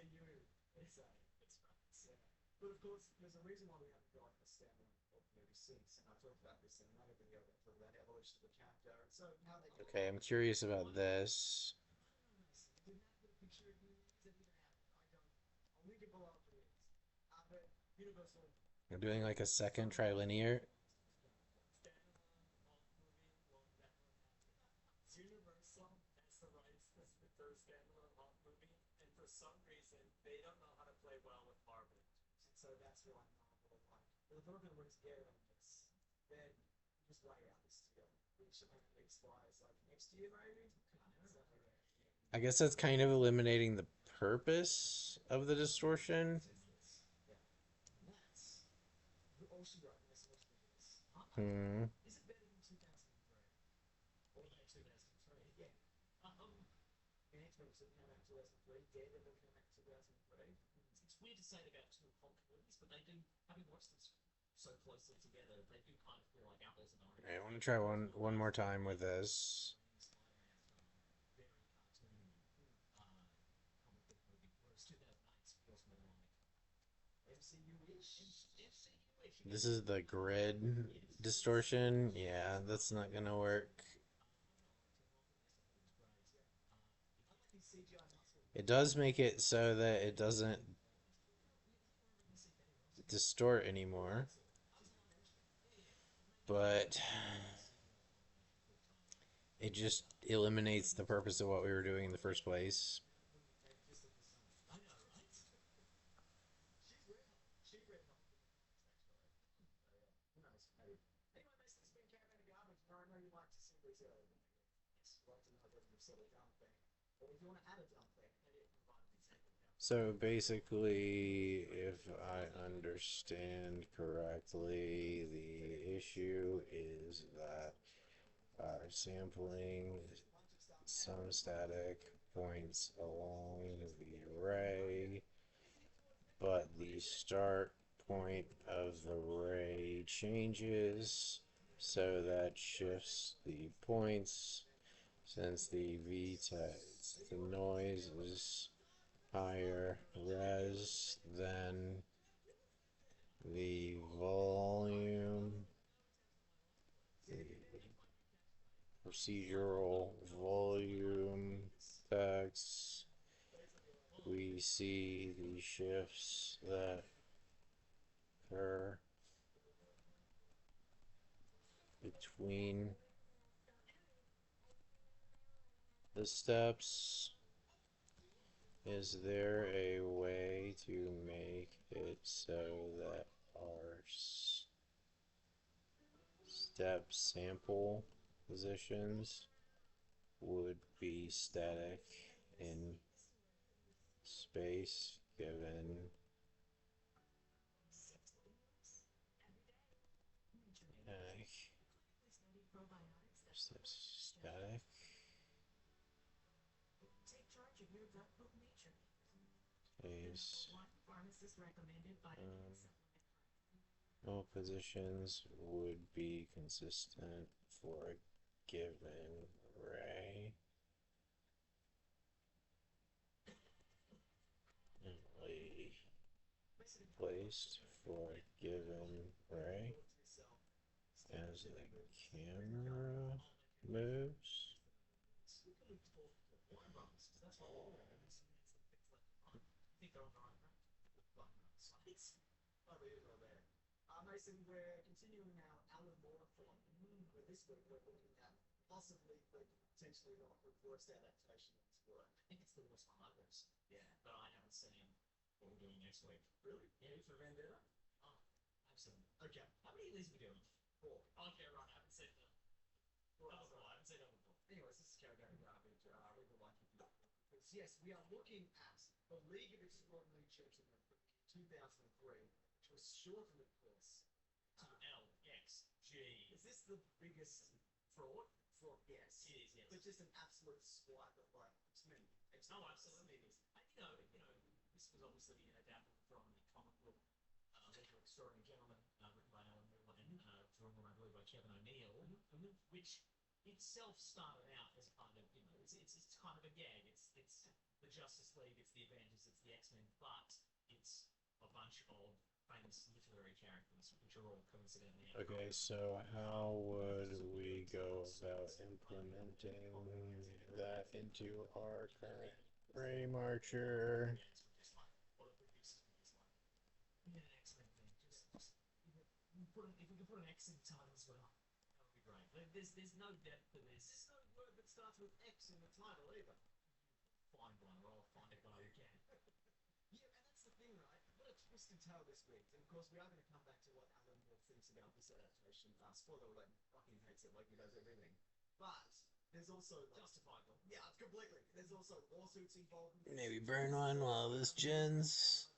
Speaker 3: It's yeah. But of course, there's a reason why we haven't got a standalone movie since, and I talked about this in another video that talked about evolution of the character, and so how they.
Speaker 1: Okay, I'm curious about this.
Speaker 3: Didn't have the picture of you. Didn't even have it. I don't. I'll link it below for you. But Universal.
Speaker 1: I'm doing like a second trilinear.
Speaker 3: Universal has the rights to the third standalone Hulk movie, and for some reason they don't know how to play well with Marvel, and so that's why Marvel like. But if they're going to get on this, then just lay out this deal, which apparently expires like next year, maybe.
Speaker 1: I guess that's kind of eliminating the purpose of the distortion.
Speaker 3: Yeah. That's also right. That's what's this.
Speaker 1: Hmm.
Speaker 3: Is it better than 2003? Or than 2003? Yeah. Ant-Man was came out in 2003. Daredevil came out in 2003.
Speaker 2: weird to say it about two Hulk movies, but they do. Having watched them so closely together, they do kind of feel like apples and oranges.
Speaker 1: Right, I want to try one more time with this.
Speaker 2: Very cartoony comic book movie, whereas 2008 feels more like MCU-ish. MCU-ish.
Speaker 1: This is the grid distortion. Yeah, that's not gonna work. It does make it so that it doesn't distort anymore, but it just eliminates the purpose of what we were doing in the first place.
Speaker 2: I know, right? She's red hot. She's red hot. Who knows? Maybe. Anyway, Mason, this has been Caravan of Garbage. Now, I know you like to see these. Yes, you like to know that you've said a dumb thing. But if you want to add a dumb thing, maybe provide an example.
Speaker 1: So basically, if I understand correctly, the issue is that sampling some static points along the array, but the start point of the array changes, so that shifts the points since the the noise is higher res than the volume, the procedural volume text. We see the shifts that occur between the steps. Is there a way to make it so that our step sample positions would be static in space given static is all positions would be consistent for a given array. Placed for a given array as the camera moves.
Speaker 3: Mason, we're continuing our Alan Moore thought. Where this week we're looking at possibly, but potentially not, the worst adaptation of his work.
Speaker 2: I think it's the worst one I've ever seen. Yeah, but I haven't seen what we're doing next week.
Speaker 3: Really?
Speaker 2: Yeah,
Speaker 3: For Vendetta?
Speaker 2: oh, absolutely.
Speaker 3: Okay.
Speaker 2: How many of these are we doing?
Speaker 3: 4.
Speaker 2: Okay, right. I haven't seen them. Number 4. I haven't seen number 4.
Speaker 3: Anyways, this is Caravan of Garbage. We would like you to because yes, we are looking at the League of Extraordinary Gentlemen from 2003, which was shortened, of course.
Speaker 2: To LXG.
Speaker 3: Is this the biggest
Speaker 2: Fraud?
Speaker 3: fraud? Yes.
Speaker 2: It is, yes.
Speaker 3: But just an absolute swipe of like X-Men.
Speaker 2: Oh, absolutely it is. And, this was obviously adapted from the comic book League of Extraordinary Gentlemen, written by Alan Moore and drawn, I believe, by Kevin O'Neill, which itself started out as kind of, it's kind of a gag. It's the Justice League, it's the Avengers, it's the X-Men, but it's a bunch of famous literary characters, which are all coincidentally.
Speaker 1: Okay, so how would we go about implementing that into our current raymarcher?
Speaker 2: If we could put an X in the title as well, that would be great. There's no depth to this.
Speaker 3: There's no word that starts with X in the title either.
Speaker 2: Find one, or I'll find it when I can.
Speaker 3: Yeah, and that's the thing, right? What a twisted tale this week. And of course, we are going to come back to what Alan Moore thinks about this adaptation. Spoiler alert, fucking hates it like he does everything. But there's also
Speaker 2: Justified them.
Speaker 3: Yeah, completely. There's also lawsuits involved.
Speaker 1: Maybe burn one while this gens.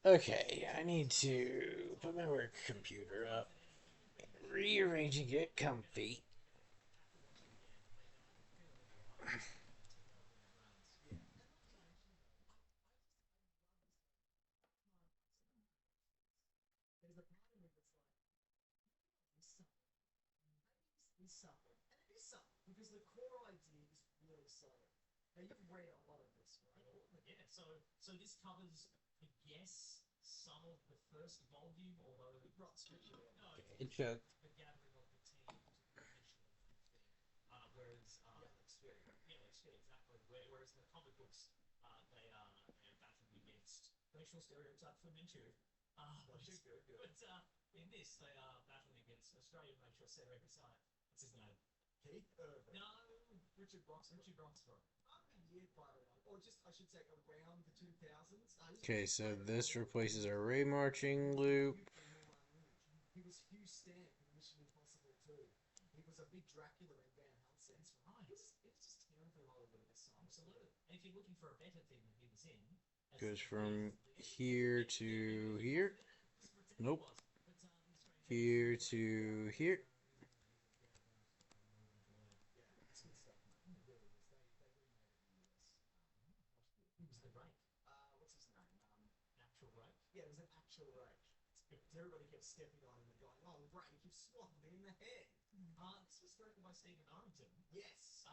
Speaker 1: Okay, I need to put my work computer up, rearranging it comfy.
Speaker 3: means something, and it is something because the core idea is really solid. Now you've read a lot of this, right?
Speaker 2: Yeah, so this covers, I guess, some of the first volume, although
Speaker 3: Right, scripture.
Speaker 2: no,
Speaker 1: Okay, Chuck.
Speaker 2: the gathering of the team to the mission of the thing. Whereas
Speaker 3: Yeah, experience.
Speaker 2: yeah, exactly. Whereas in the comic books, they are battling against racial stereotypes for Manchu.
Speaker 3: Good.
Speaker 2: But in this, they are battling against Australian racial stereotype. What's his name?
Speaker 3: Keith Urban.
Speaker 2: No, Richard Broxford.
Speaker 3: The year, by the way, or just I should say around the 2000s.
Speaker 1: Okay, so this replaces our ray marching loop.
Speaker 3: He was Hugh Stamp in Mission Impossible 2. He was a big Dracula in Van Helsing.
Speaker 2: That's right. It was just terrible all over this song. Absolutely. And if you're looking for a better thing that he was in,
Speaker 1: Goes from here to here. Nope. Here to here.
Speaker 2: He was the right.
Speaker 3: What's his name?
Speaker 2: Natural right.
Speaker 3: Yeah, it was an actual rake. Everybody kept stepping on him and going, "Oh, rake, you've swapped me in the head."
Speaker 2: This was directed by Stephen Arrington.
Speaker 3: Yes.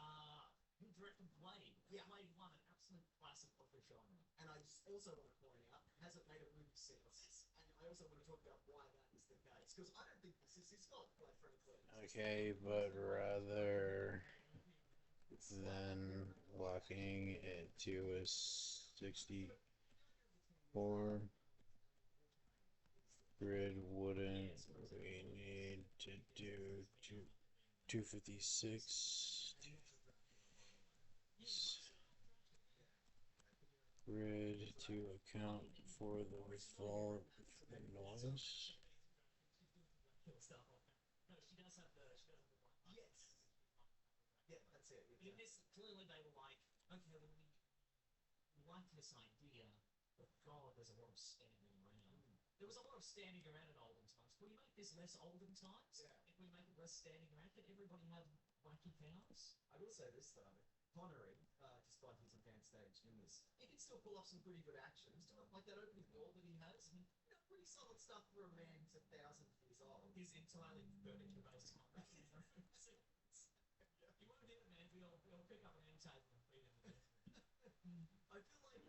Speaker 2: Who directed Blade?
Speaker 3: Yeah.
Speaker 2: Blade 1, an absolute classic of the genre.
Speaker 3: And I just also want to point out, hasn't made a movie since. And I also want to talk about why that is the case. Because I don't think this is his fault, quite frankly.
Speaker 1: Okay, but rather than locking it to a 64 grid, wouldn't we need to do 256 grid to account for the volume noise?
Speaker 2: No, she does have the one.
Speaker 3: Yes. Yeah, that's it.
Speaker 2: In this, clearly they were like, okay, well, we like this idea, but God, there's a lot of standing around. There was a lot of standing around in olden times. Can we make this less olden times?
Speaker 3: Yeah.
Speaker 2: If we make it less standing around, can everybody have wacky powers?
Speaker 3: I will say this though, Connery, despite his advanced age in this, he can still pull off some pretty good action. Still like that opening ball that he has. Pretty solid stuff for a man who's 1,000 years old.
Speaker 2: He's entirely furniture-based combat. You want to be the man, we'll pick up an end table and feed him the
Speaker 3: I feel like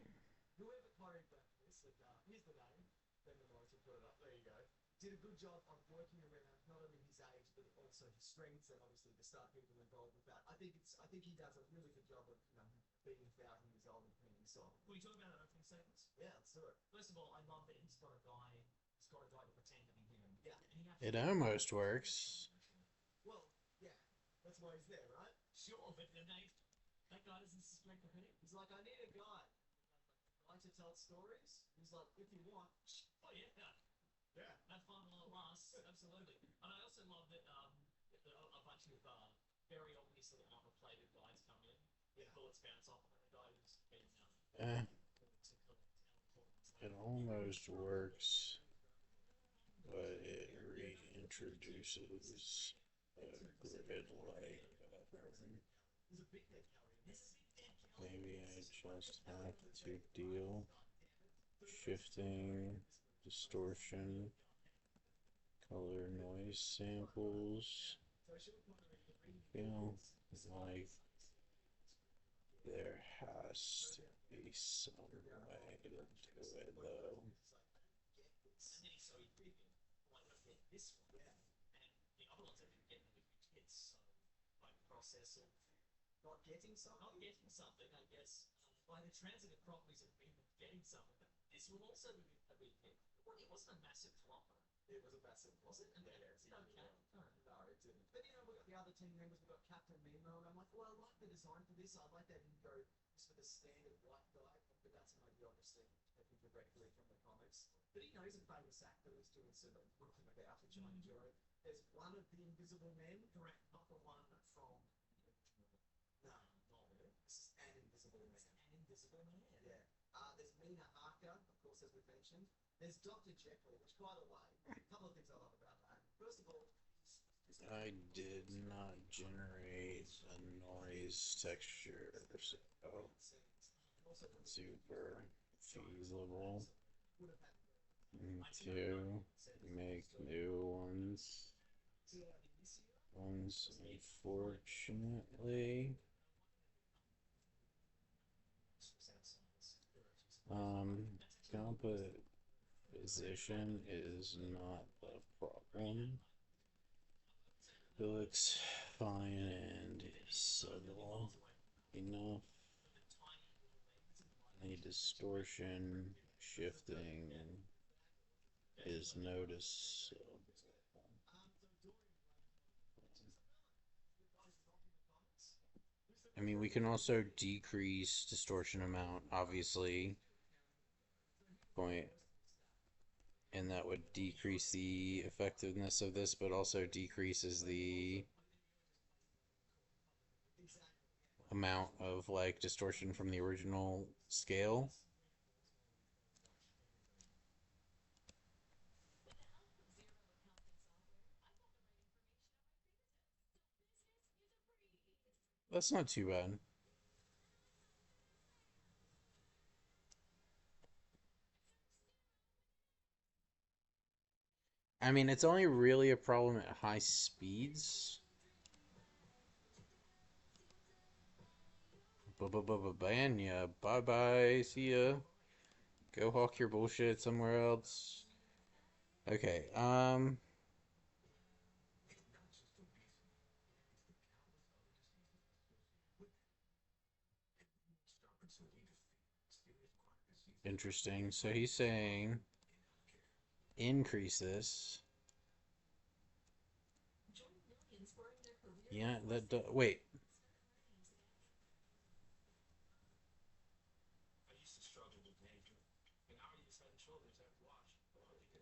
Speaker 3: whoever choreographed this, here's the name, Ben Morris will put it up, there you go, did a good job of working around not only his age, but also his strengths and obviously the star people involved with that. I think he does a really good job of, being 1,000 years old and playing this song.
Speaker 2: Can we talk about that opening sequence?
Speaker 3: Yeah, let's do it.
Speaker 2: First of all, I love that he's got a guy to pretend to be him.
Speaker 3: Yeah.
Speaker 1: It almost works.
Speaker 3: Well, yeah, that's why he's there, right?
Speaker 2: Sure, but that guy doesn't suspect the him.
Speaker 3: He's like, I need a guy. I like to tell stories. He's like, if you want.
Speaker 2: Oh yeah.
Speaker 3: Yeah.
Speaker 2: Have fun while it lasts. Absolutely. And I also love that a bunch of very obviously armor-plated guys come in. Yeah. Bullets bounce off and the guy who's been
Speaker 1: It almost works, but it reintroduces a grid light pattern. Maybe I just have to deal shifting, distortion, color noise samples. Feel like there has to be some way to do it though.
Speaker 2: And then he's so big, like this one, and the other ones have been getting with kids, so like process of
Speaker 3: Not getting something,
Speaker 2: I guess. By the transitive properties of being getting something, this will also be a big hit. Well, it wasn't a massive flopper.
Speaker 3: It was a massive, was it? And
Speaker 2: Yeah, it's okay.
Speaker 3: No, it didn't. But we've got the other team members. We've got Captain Nemo, and I'm like, well, I like the design for this. I like that he go just for the standard white guy, but that's an idea, obviously, taken directly from the comics. But he knows a famous actor is doing some looking about, which I enjoy. There's one of the Invisible Men,
Speaker 2: Correct, not the one from.
Speaker 3: no, not really. This is an Invisible Man.
Speaker 2: An Invisible Man.
Speaker 3: Yeah. There's Mina Harker, of course, as we mentioned. There's Dr. Jekyll, which, by the way, a couple of things I love about that. First of all,
Speaker 1: I did not generate a noise texture, so super feasible to make new ones. Ones, unfortunately. Composition is not the problem. It looks fine and subtle enough. Any distortion, shifting is noticeable. I mean, we can also decrease distortion amount, obviously, point, and that would decrease the effectiveness of this, but also decreases the amount of like distortion from the original scale. That's not too bad. I mean, it's only really a problem at high speeds. Banya, bye bye, see ya. Go hawk your bullshit somewhere else. Okay, interesting. So he's saying increase this. Yeah, wait.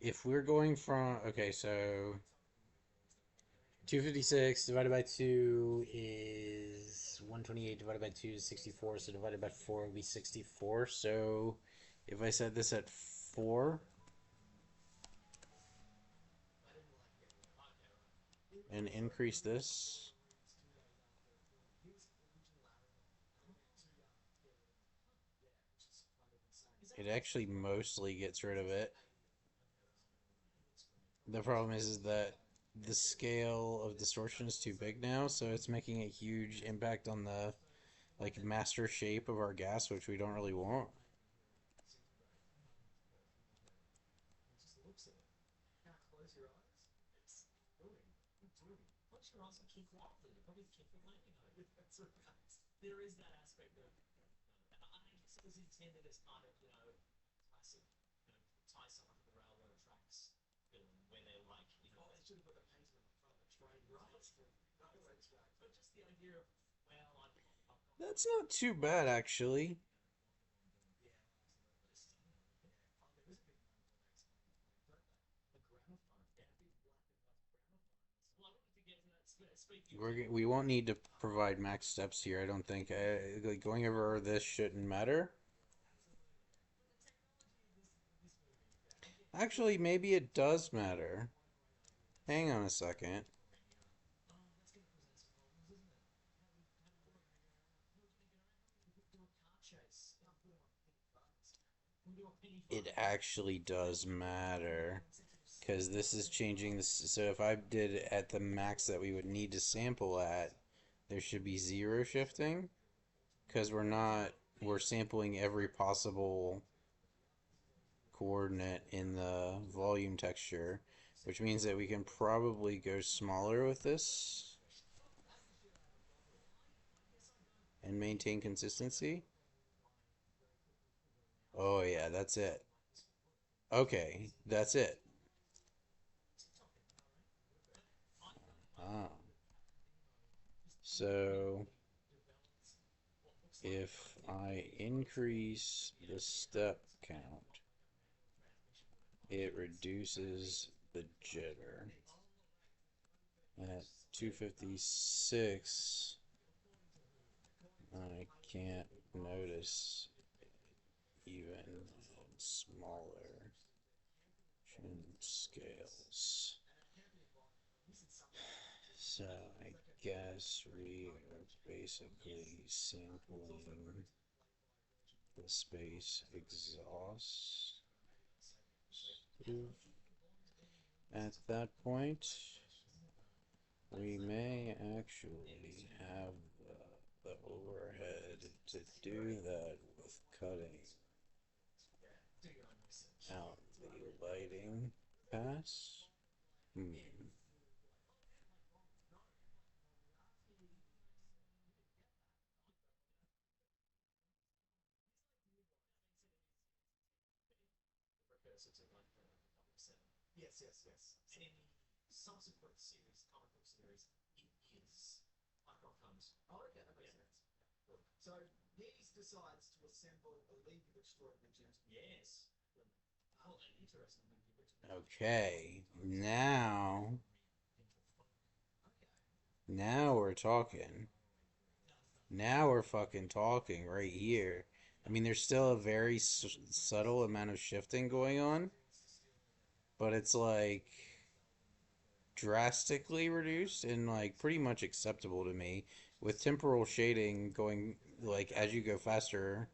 Speaker 1: If we're going from, okay, so 256 divided by 2 is 128, divided by 2 is 64, so divided by 4 will be 64. So if I set this at 4 and increase this, it actually mostly gets rid of it. The problem is that the scale of distortion is too big now, so it's making a huge impact on the like master shape of our gas, which we don't really want.
Speaker 2: There is that aspect of, and I guess it was intended as kind of, classic, tie someone to the railroad tracks film, where they're like, they should have put a painter on the front of the train, right? Railroad tracks. But just the idea of, well, I've got
Speaker 1: That's not too bad, actually. We won't need to provide max steps here, I don't think. Like going over this shouldn't matter. Actually, maybe it does matter. Hang on a second. It actually does matter. Because this is changing this. So if I did it at the max that we would need to sample at, there should be zero shifting. Because we're sampling every possible coordinate in the volume texture, which means that we can probably go smaller with this and maintain consistency. Oh yeah, that's it. Okay, that's it. Ah. So if I increase the step count, it reduces the jitter. At 256, I can't notice even smaller scales. So I guess we are basically sampling the space exhaust at that point. We may actually have the overhead to do that with cutting
Speaker 2: Do your own research.
Speaker 1: out the lighting pass.
Speaker 2: Precursor to like seven. Yes, yes, yes. And in the subsequent series, comic book series, it is Icon comes.
Speaker 3: Oh, okay, that makes sense. Cool. So he decides to assemble a League of Extraordinary Gentlemen.
Speaker 2: Yes. Oh, an interesting movie.
Speaker 1: Okay, now we're talking. Now we're fucking talking right here. I mean, there's still a very subtle amount of shifting going on, but it's like drastically reduced and like pretty much acceptable to me. With temporal shading going like as you go faster,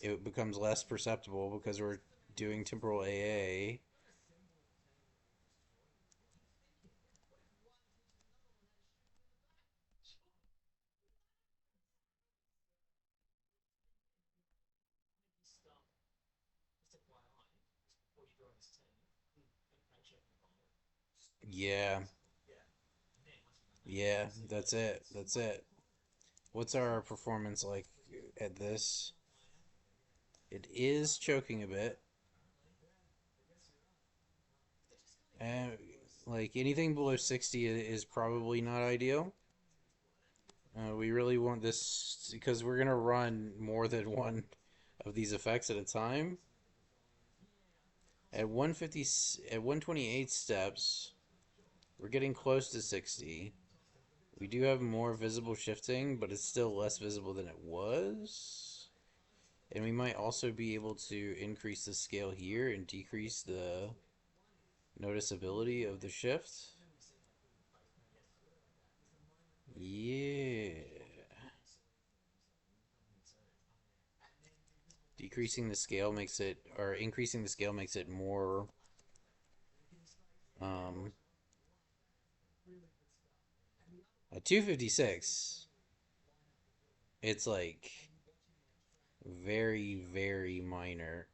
Speaker 1: it becomes less perceptible because we're doing temporal AA.
Speaker 2: Stop. Just FYI, before you join this team, and paycheck and follow.
Speaker 1: Yeah,
Speaker 2: Yeah. And then once you've done that,
Speaker 1: yeah, that's it. That's it. What's our performance like at this? It is choking a bit. And like anything below 60 is probably not ideal. We really want this because we're gonna run more than one of these effects at a time. At 150, at 128 steps, we're getting close to 60. We do have more visible shifting, but it's still less visible than it was. And we might also be able to increase the scale here and decrease the noticeability of the shift. Yeah. Decreasing the scale makes it, or increasing the scale makes it more, um, at 256, it's like very, very minor.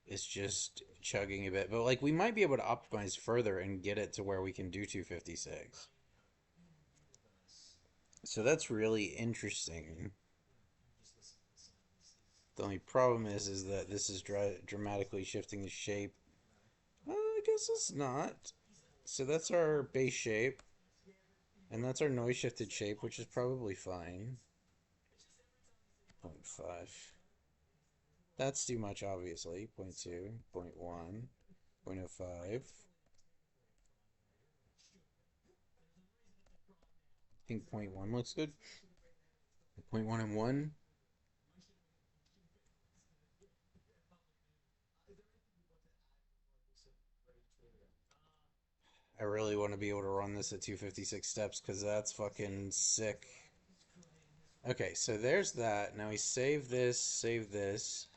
Speaker 1: It's just chugging a bit, but like we might be able to optimize further and get it to where we can do 256. So that's really interesting. The only problem is that this is dramatically shifting the shape. I guess it's not. So that's our base shape, and that's our noise shifted shape, which is probably fine. 0. 0.5. That's too much, obviously. 0. 0.2, 0. 0.1, 0.05. I think 0.1 looks good. 0.1 and 1. I really want to be able to run this at 256 steps because that's fucking sick. Okay, so there's that. Now we save this.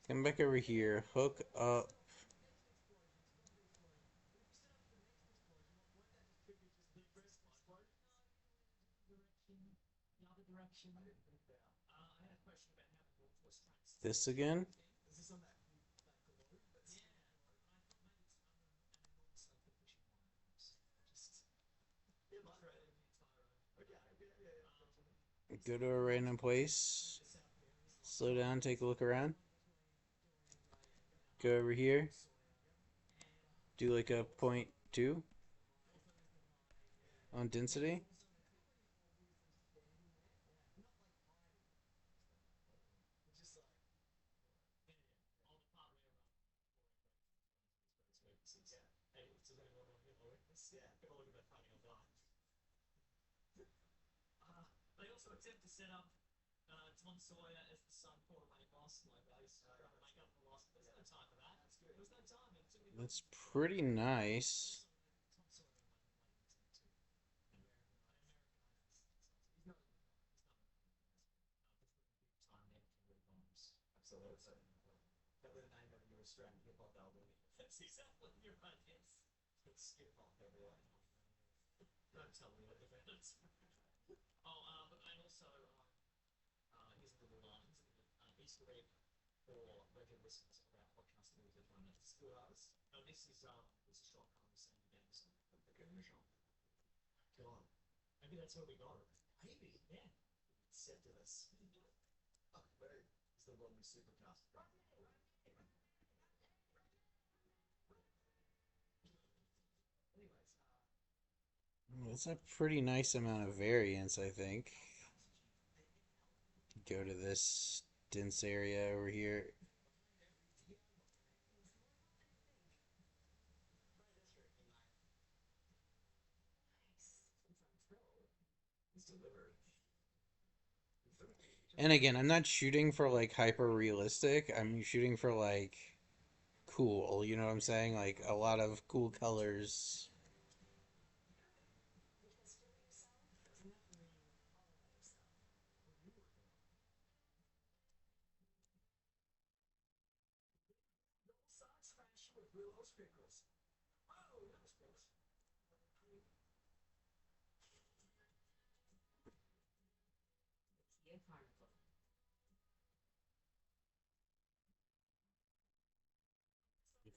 Speaker 1: Come back over here, hook up. This again. Go to a random place. Slow down, take a look around. Go over here. Do like a 0.2 on density.
Speaker 2: They also attempt to set up Tom Sawyer as the son for a boss, like they trying to make up the loss. There's no time for that. There was no time.
Speaker 1: That's pretty nice.
Speaker 2: Absolutely. That would have named it your Australian hip hop album. That's exactly your right, yes. would skip off everyone. Don't tell me what defendants. Oh, but and also, here's a little Easter egg for regular listeners of our podcast and music on school artists. Oh, this is Sean Connery saying again. Okay, Sean. God, maybe that's where we got it. Maybe, yeah. Accepted us. Oh, very. It's the Rodney Supercast. Anyways,
Speaker 1: That's a pretty nice amount of variance, I think. Go to this dense area over here.
Speaker 2: it's delivered.
Speaker 1: And again, I'm not shooting for like hyper realistic. I'm shooting for like cool. You know what I'm saying? Like a lot of cool colors.
Speaker 2: Smash with Willow Pickles. Oh, Willow Pickles.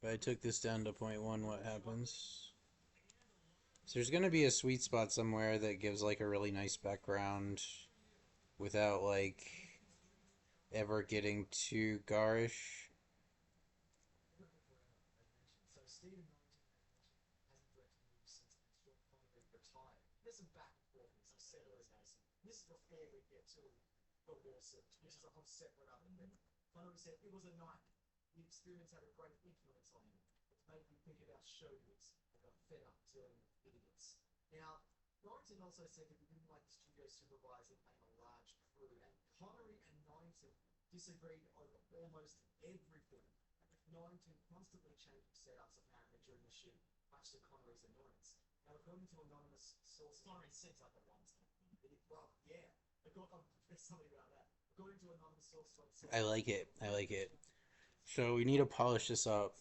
Speaker 1: If I took this down to 0.1, what happens? So there's going to be a sweet spot somewhere that gives like a really nice background without like ever getting too garish.
Speaker 2: So Stephen hasn't directed movies since Sean Connery retired. There's some back and forth and some settlers Mason. This is before we get to the lawsuit, which is a whole separate other thing. Connery said it was a night. The experience had a great influence on him. It's made me think about showbiz. I got fed up dealing with idiots. Now, Norrington also said that he didn't like the studio supervisor paying a large crew, and Connery and Norrington disagreed over almost everything. Norrington constantly changing setups apparently during the shoot, much to Connery's annoyance. Now, according to anonymous sources, Connery sets up at one time. Well, yeah, there's something about that. According to anonymous sources,
Speaker 1: I like it. I like it. So we need to polish this up.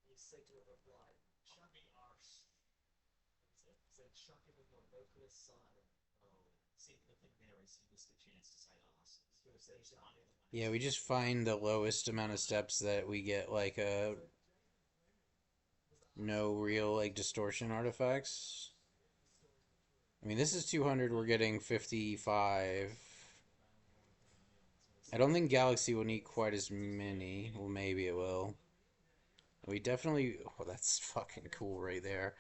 Speaker 2: He's said to have replied, "Chuck me arse." Said, "Chuck him with your vocalist side." Oh, see, the thing there is he missed the chance to say arse. He would have said he's not in the
Speaker 1: Yeah, we just find the lowest amount of steps that we get like a no real like distortion artifacts. I mean, this is 200, we're getting 55. I don't think Galaxy will need quite as many. Well, maybe it will. We definitely... Oh, that's fucking cool right there.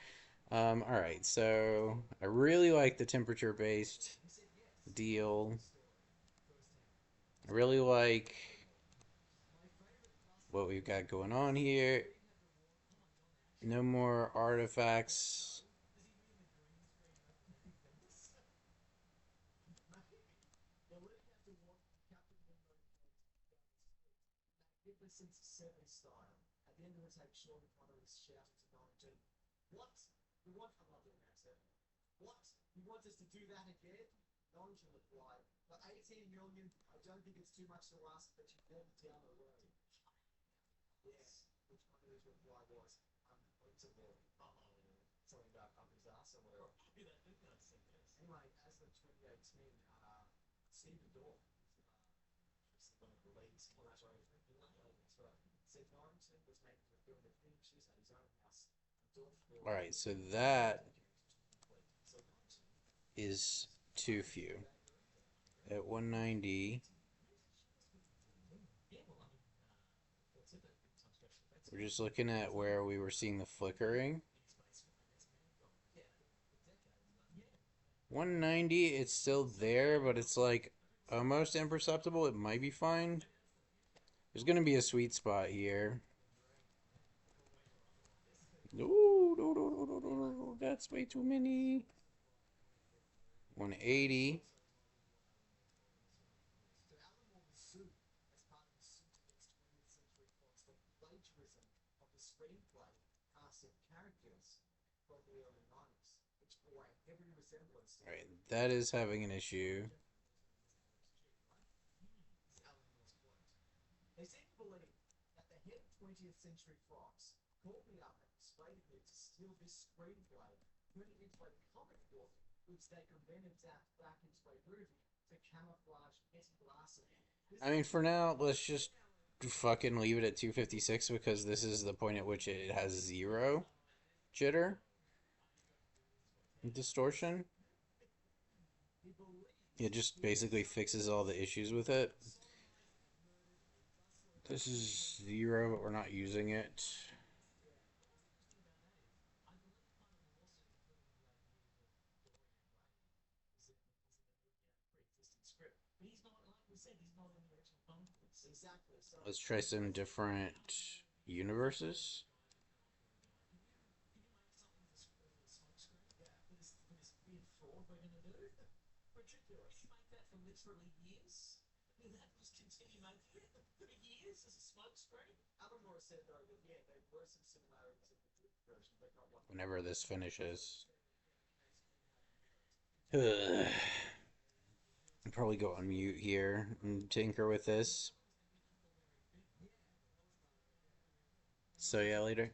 Speaker 1: Alright, so I really like the temperature-based deal. I really like what we've got going on here. No more artifacts.
Speaker 2: Magnificent 70s style. At the end of the tape, Sean Connery shouted to Norrington, "What? You want?" I'm not doing that, "What? You want us to do that again?" Norrington replied, "For 18 million, I don't think it's too much to ask, but you brought it down the road." Yes, which Connery's reply was, "Unbeatable." Something about up his ass somewhere. Anyway, as the 2018 Stephen Dorff, one of the leads collaborated with that's right, said Norrington was making the film with finishes at his own house.
Speaker 1: Alright, so that is too few. At 190, we're just looking at where we were seeing the flickering. 190, it's still there, but it's like almost imperceptible. It might be fine. There's going to be a sweet spot here. No, that's way too many. 180.
Speaker 3: classic characters from the early 90s, which bore a heavy resemblance to
Speaker 1: Alright, that is having an issue.
Speaker 3: Alan Moore's quote. They seem to believe that the head of 20th Century Fox called me up and persuaded me to steal this screenplay, turn it into a comic book, which they could then adapt back into a movie to camouflage petty larceny.
Speaker 1: I mean, for now, let's just fucking leave it at 256 because this is the point at which it has zero jitter distortion. It just basically fixes all the issues with it. This is zero, but we're not using it.
Speaker 3: Exactly. So
Speaker 1: Let's try some different universes.
Speaker 2: Yeah, for this weird fraud we're gonna do. Ridiculous. You make that for literally years. That was continue making it for years as a smokescreen.
Speaker 3: Alan Moore said though that yeah, there were some similarities in the book version, but not one.
Speaker 1: Whenever this finishes. I'll probably go on mute here and tinker with this. So yeah, later.